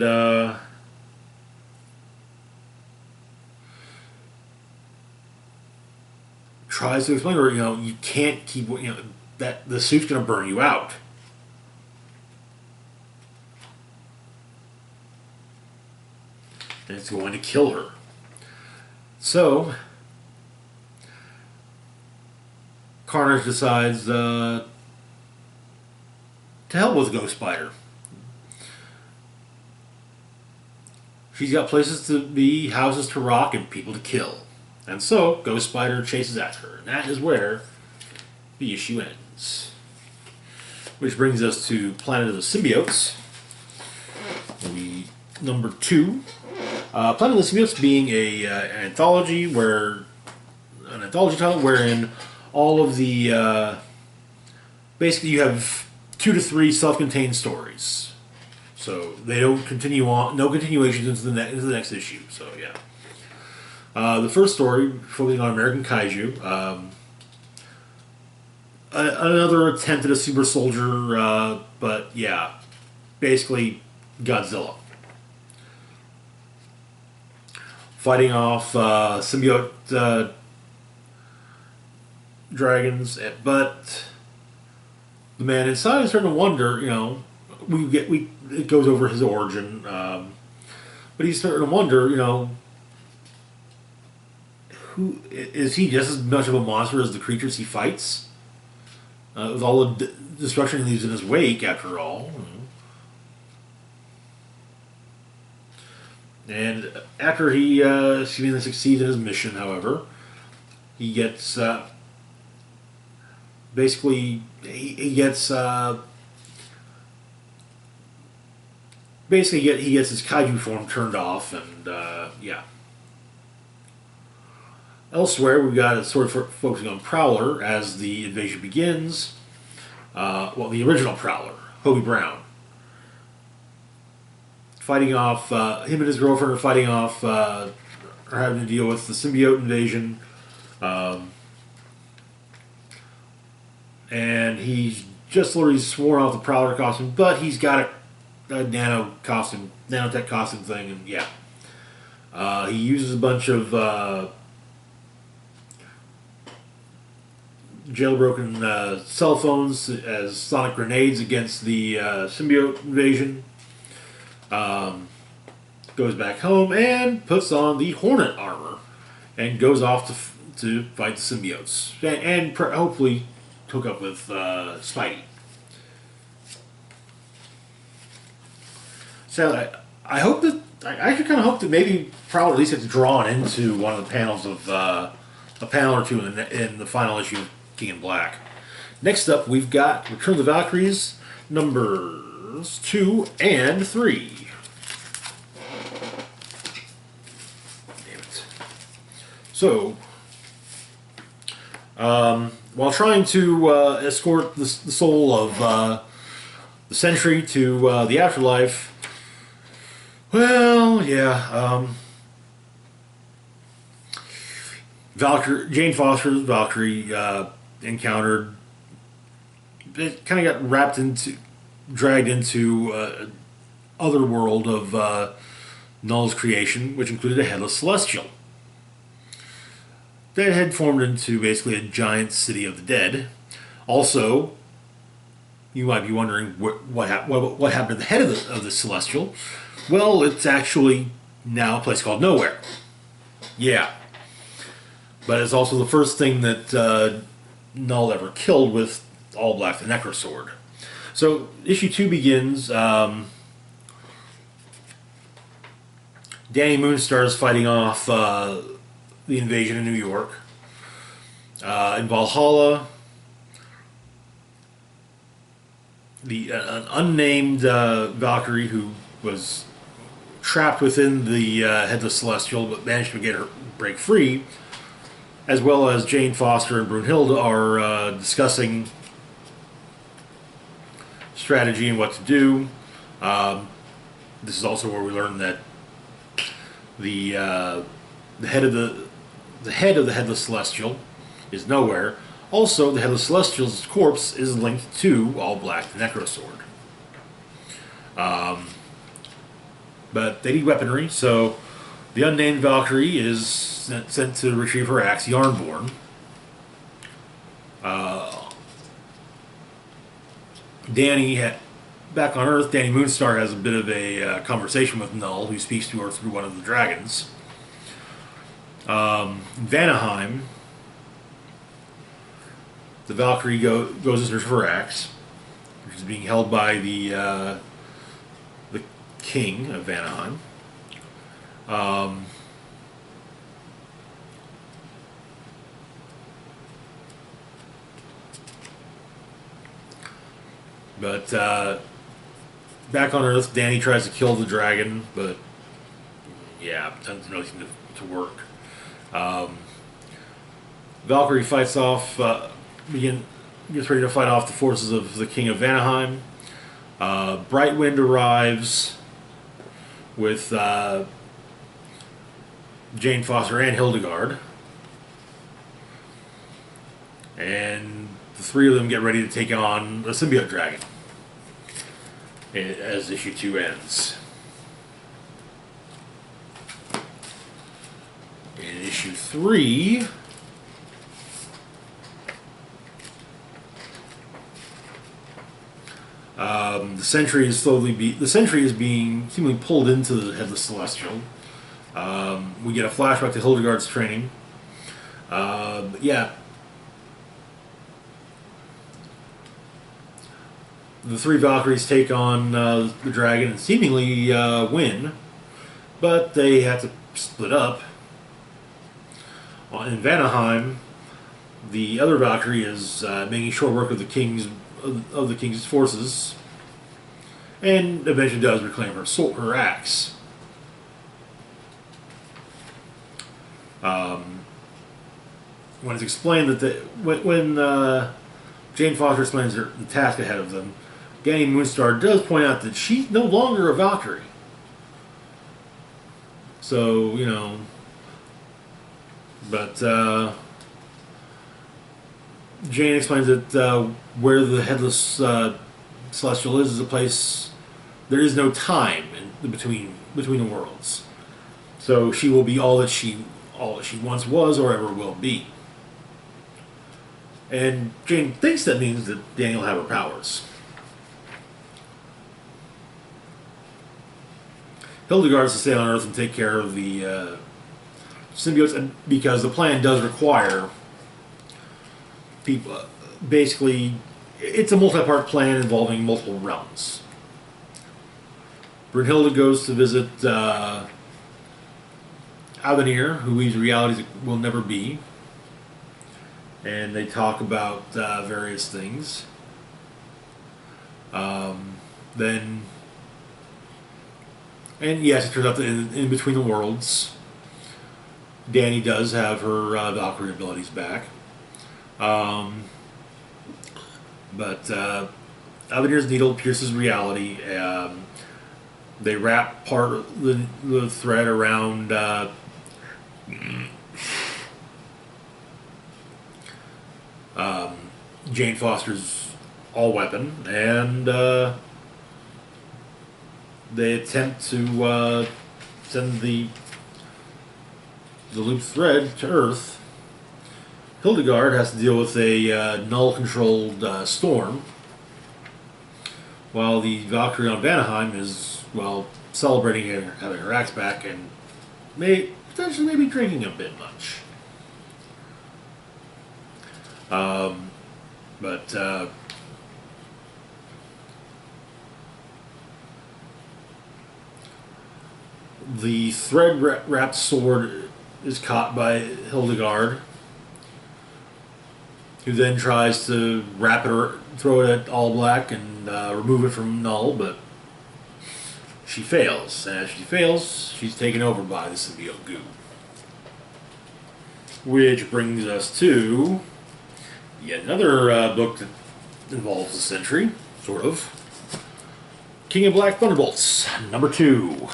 tries to explain to her, you can't keep, that the suit's going to burn you out. And it's going to kill her. So, Carnage decides to hell with Ghost Spider. She's got places to be, houses to rock, and people to kill. And so, Ghost Spider chases after her. And that is where the issue ends. Which brings us to Planet of the Symbiotes. Number 2. Planet of the Symbiotes being an anthology title wherein all of the... basically you have 2 to 3 self-contained stories. So they don't continue on, no continuations into the next issue. So yeah, the first story focusing on American Kaiju, another attempt at a super soldier, but yeah, basically Godzilla fighting off symbiote dragons, but the man inside is starting to wonder, it goes over his origin, but he's starting to wonder, who is he? Just as much of a monster as the creatures he fights, with all the destruction he leaves in his wake. After all, and after he seemingly succeeds in his mission, however, he gets basically he gets his kaiju form turned off, and yeah. Elsewhere, we've got a story focusing on Prowler as the invasion begins. The original Prowler, Hobie Brown, fighting off him and his girlfriend are fighting off, are having to deal with the symbiote invasion, and he's just literally sworn off the Prowler costume, but he's got a nanotech costume thing, and yeah. He uses a bunch of jailbroken cell phones as sonic grenades against the symbiote invasion. Goes back home and puts on the Hornet armor and goes off to fight the symbiotes and hopefully hook up with Spidey. So I hope that I actually kind of hope that maybe Prowler at least gets drawn into one of the panels of a panel or two in the final issue of King in Black. Next up, we've got Return of the Valkyries numbers 2 and 3. Damn it. So, while trying to escort the soul of the Sentry to the afterlife, well, yeah, Jane Foster's Valkyrie encountered, it kind of got dragged into other world of Null's creation, which included a headless celestial that had formed into basically a giant city of the dead. Also, you might be wondering what happened to the head of the celestial. Well, it's actually now a place called Nowhere. Yeah. But it's also the first thing that Null ever killed with All Black the Necrosword. So, issue 2 begins. Danny Moonstar is fighting off the invasion in New York. In Valhalla, an unnamed Valkyrie who was trapped within the Headless Celestial but managed to break free, as well as Jane Foster and Brunhilde are discussing strategy and what to do. This is also where we learn that the head of the Headless Celestial is nowhere. Also, the Headless Celestial's corpse is linked to All Black, the Necrosword. But they need weaponry, so the unnamed Valkyrie is sent to retrieve her axe, Yarnborn. Back on Earth, Danny Moonstar has a bit of a conversation with Null, who speaks to her through one of the dragons. In Vanaheim, the Valkyrie goes in search of her axe, which is being held by the king of Vanaheim. But back on Earth, Danny tries to kill the dragon, but yeah, doesn't really seem to work. Valkyrie fights off, gets ready to fight off the forces of the King of Vanaheim. Brightwind arrives with Jane Foster and Hildegard. And the three of them get ready to take on a symbiote dragon as issue 2 ends. In issue 3, the Sentry is being seemingly pulled into the Headless Celestial. We get a flashback to Hildegard's training. Yeah. The three Valkyries take on the dragon and seemingly win, but they have to split up. In Vanaheim, the other Valkyrie is making short work of the king's forces, and eventually does reclaim her axe. When it's explained that when Jane Foster explains the task ahead of them, Danny Moonstar does point out that she's no longer a Valkyrie. So, you know, but Jane explains that where the Headless Celestial is a place there is no time between the worlds. So she will be all that she once was or ever will be. And Jane thinks that means that Danny will have her powers. Hildegard is to stay on Earth and take care of the symbiotes, because the plan does require people. Basically, it's a multi-part plan involving multiple realms. Brunhilde goes to visit Avenir, who weaves realities that will never be, and they talk about various things. And yes, it turns out that in Between the Worlds, Danny does have her Valkyrie abilities back. But Avenir's needle pierces reality. They wrap part of the thread around Jane Foster's all-weapon, and they attempt to send the loop thread to Earth. Hildegard has to deal with a null-controlled storm, while the Valkyrie on Vanaheim is, well, celebrating having her axe back and potentially maybe drinking a bit much. The thread-wrapped sword is caught by Hildegard, who then tries to wrap it or throw it at All Black and remove it from Null, but she fails. And as she fails, she's taken over by the symbiote goo. Which brings us to yet another book that involves the Sentry, sort of. King of Black Thunderbolts, number 2.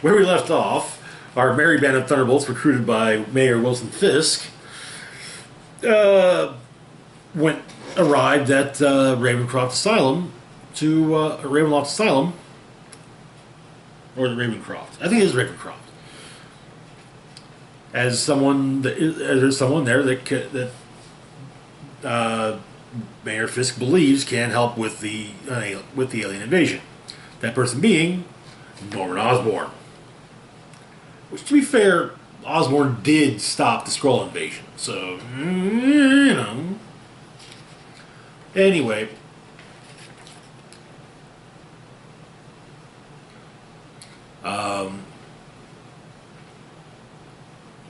Where we left off, our merry band of Thunderbolts, recruited by Mayor Wilson Fisk, arrived at Ravencroft Asylum Ravenloft Asylum, or the Ravencroft. I think it is Ravencroft. As someone there's someone there that Mayor Fisk believes can help with the alien invasion. That person being Norman Osborn. Which, to be fair, Osborn did stop the Skrull invasion, so you know. Anyway,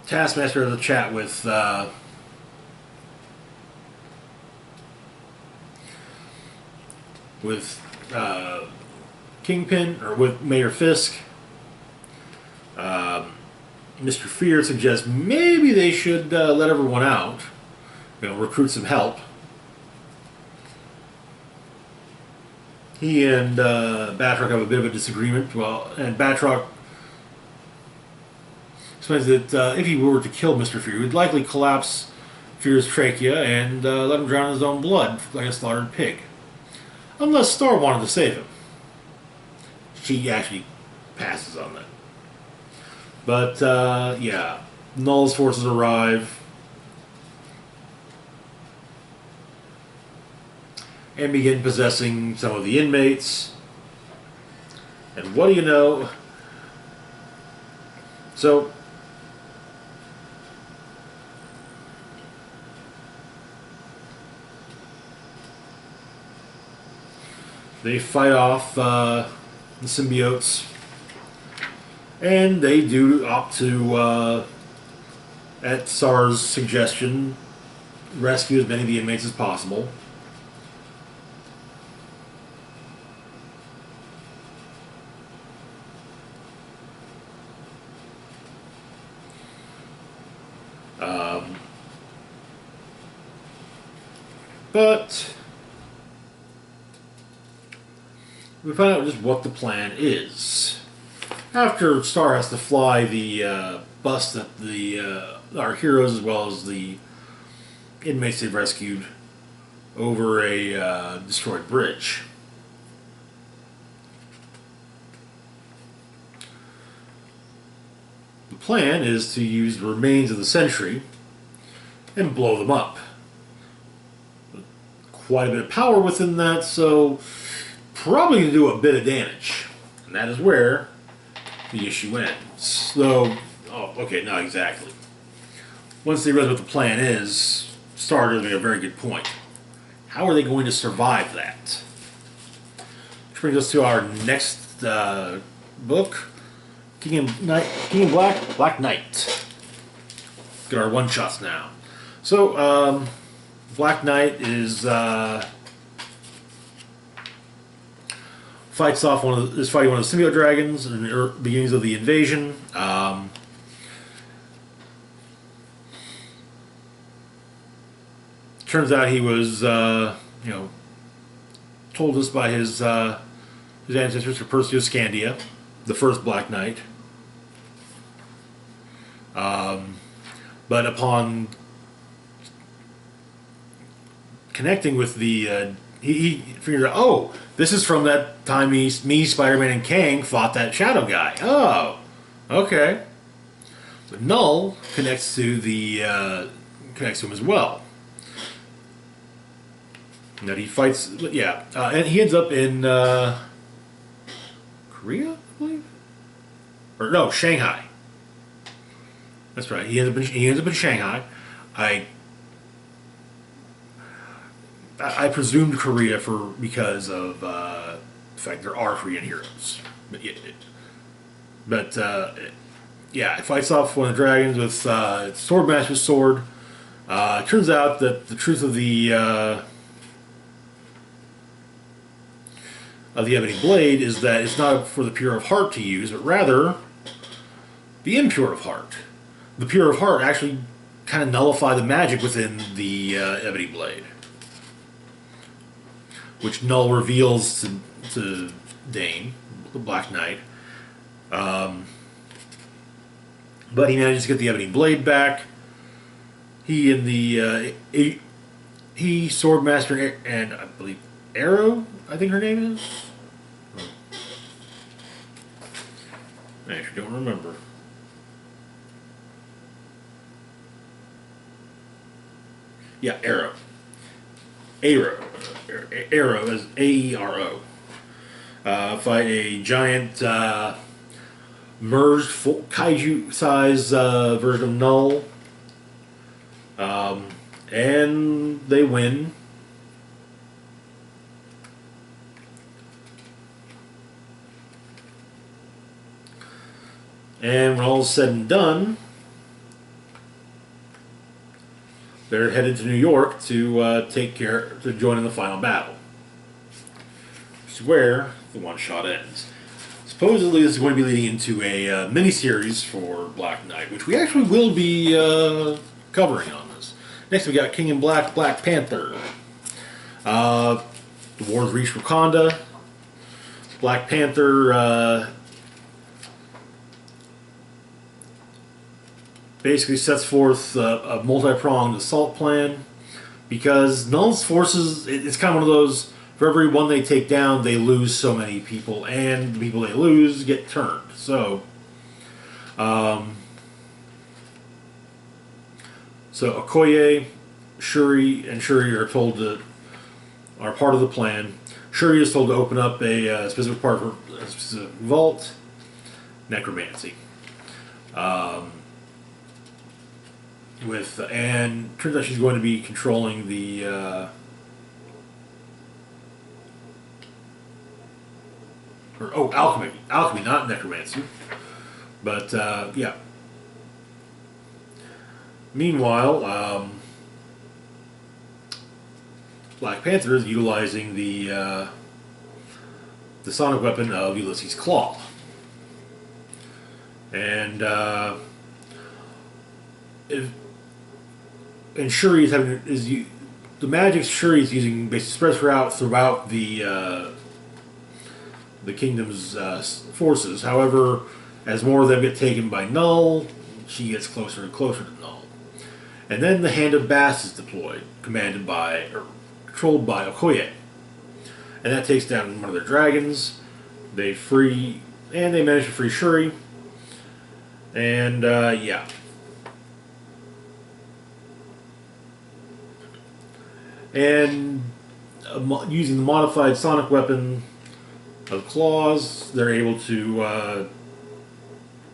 Taskmaster has a chat with Kingpin, or with Mayor Fisk. Mr. Fear suggests maybe they should let everyone out, recruit some help. He and Batroc have a bit of a disagreement. And Batroc explains that if he were to kill Mr. Fear, he would likely collapse Fear's trachea and let him drown in his own blood like a slaughtered pig. Unless Star wanted to save him. She actually passes on that. But, yeah. Null's forces arrive. And begin possessing some of the inmates. And what do you know? So, they fight off the symbiotes. And they do opt to, at Sar's suggestion, rescue as many of the inmates as possible. But we find out just what the plan is. After Star has to fly the bus that our heroes, as well as the inmates they've rescued, over a destroyed bridge. The plan is to use the remains of the Sentry and blow them up. Quite a bit of power within that, so probably going to do a bit of damage. And that is where the issue ends. So, not exactly. Once they realize what the plan is, Star does make a very good point. How are they going to survive that? Which brings us to our next book, King of Black Knight. Get our one-shots now. So, Black Knight is fighting one of the symbiote dragons in the beginnings of the invasion. Turns out he was, told us by his ancestors, Perseus Scandia, the first Black Knight. But upon connecting with the, he figured out, oh, this is from that time me, Spider-Man, and Kang fought that Shadow guy. Oh, okay. But Null connects to him as well. That he fights, and he ends up in Korea, I believe, or no, Shanghai. That's right. He ends up in Shanghai. I presumed Korea because of the fact there are Korean heroes. But But yeah, it fights off one of the dragons with Swordmaster's sword. It turns out that the truth of the ebony blade is that it's not for the pure of heart to use, but rather the impure of heart. The pure of heart actually kind of nullify the magic within the ebony blade, which Null reveals to Dane, the Black Knight. But he manages to get the ebony blade back. He and the Swordmaster and I believe Arrow, I think her name is. I actually don't remember. Yeah, Arrow. Arrow as Aero. Fight a giant merged kaiju-size version of Null. And they win. And when all is said and done, they're headed to New York to join in the final battle. Which is where the one-shot ends. Supposedly, this is going to be leading into a mini-series for Black Knight, which we actually will be covering on this. Next, we got King in Black, Black Panther. The wars reach Wakanda. Black Panther basically sets forth a multi-pronged assault plan because Null's forces, it's kind of one of those, for every one they take down, they lose so many people, and the people they lose get turned. So, Okoye, Shuri, and Shuri are told to are part of the plan. Shuri is told to open up a specific part of a specific vault, necromancy. And turns out she's going to be controlling the alchemy, not necromancy. But yeah. Meanwhile, Black Panther is utilizing the sonic weapon of Ulysses' Claw, and Shuri is the magic Shuri is using basically spreads her out throughout the kingdom's forces. However, as more of them get taken by Null, she gets closer and closer to Null. And then the Hand of Bast is deployed, controlled by Okoye. And that takes down one of their dragons. They manage to free Shuri. And yeah. And using the modified sonic weapon of claws, they're able to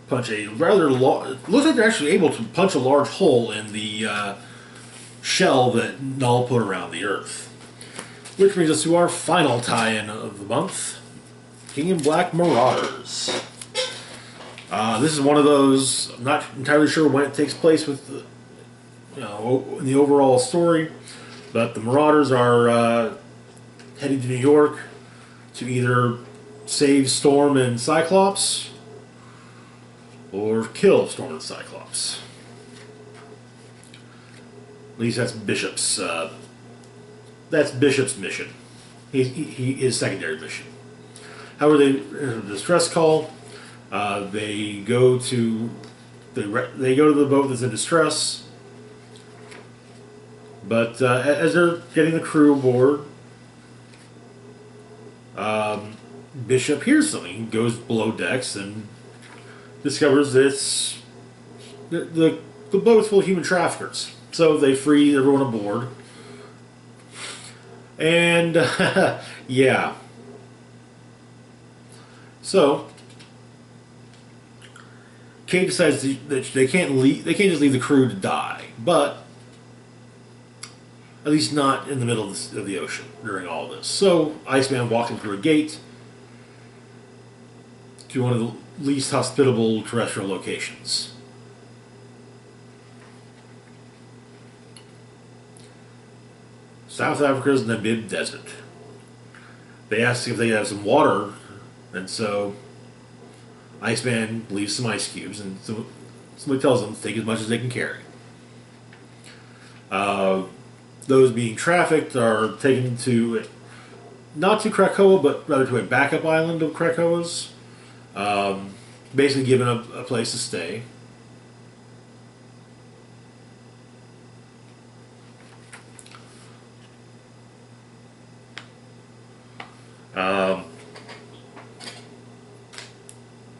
punch a rather large... Looks like they're actually able to punch a large hole in the shell that Null put around the Earth. Which brings us to our final tie-in of the month, King in Black Marauders. This is one of those, I'm not entirely sure when it takes place with in the overall story, but the Marauders are heading to New York to either save Storm and Cyclops or kill Storm and Cyclops. At least that's Bishop's mission. His secondary mission. However, they the distress call. They go to the boat that's in distress. But as they're getting the crew aboard, Bishop hears something. He goes below decks and discovers that the boat's full of human traffickers. So they free everyone aboard. And yeah. So Kate decides that they can't just leave the crew to die, but at least not in the middle of the ocean during all this. So Iceman walks them through a gate to one of least hospitable terrestrial locations. South Africa's Namib Desert. They ask if they have some water, and so Iceman leaves some ice cubes, and so somebody tells them to take as much as they can carry. Those being trafficked are taken to, not to Krakoa, but rather to a backup island of Krakoa's, basically given a place to stay.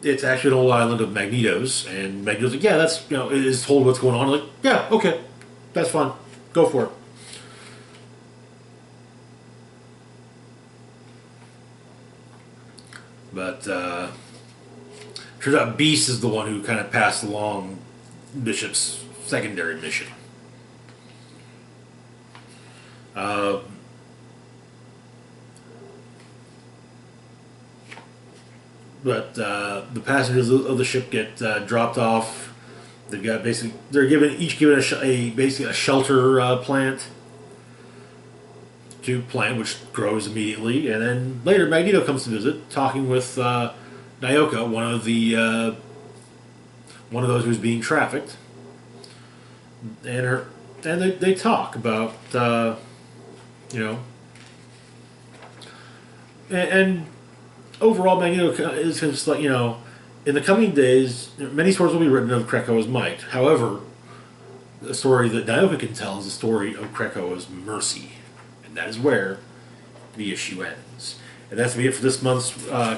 It's actually an old island of Magneto's, and Magneto's like, yeah, that's, is told what's going on. Like, yeah, okay, that's fine, go for it. But turns out Beast is the one who kind of passed along Bishop's secondary mission. But the passengers of the ship get dropped off. They've got they're each given basically a shelter plant to plant, which grows immediately. And then later, Magneto comes to visit, talking with Naoka, one of those who's being trafficked, and they talk about and overall, Magneto is just like, in the coming days, many stories will be written of Krakoa's might. However, the story that Naoka can tell is the story of Krakoa's mercy. And that is where the issue ends. And that's going to be it for this month's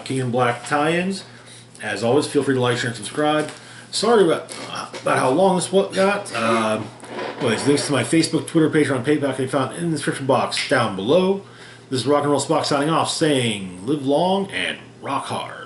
King in Black tie-ins. As always, feel free to like, share, and subscribe. Sorry about how long this got. Anyways, links to my Facebook, Twitter page, or on PayPal can be found in the description box down below. This is Rock and Roll Spock signing off, saying live long and rock hard.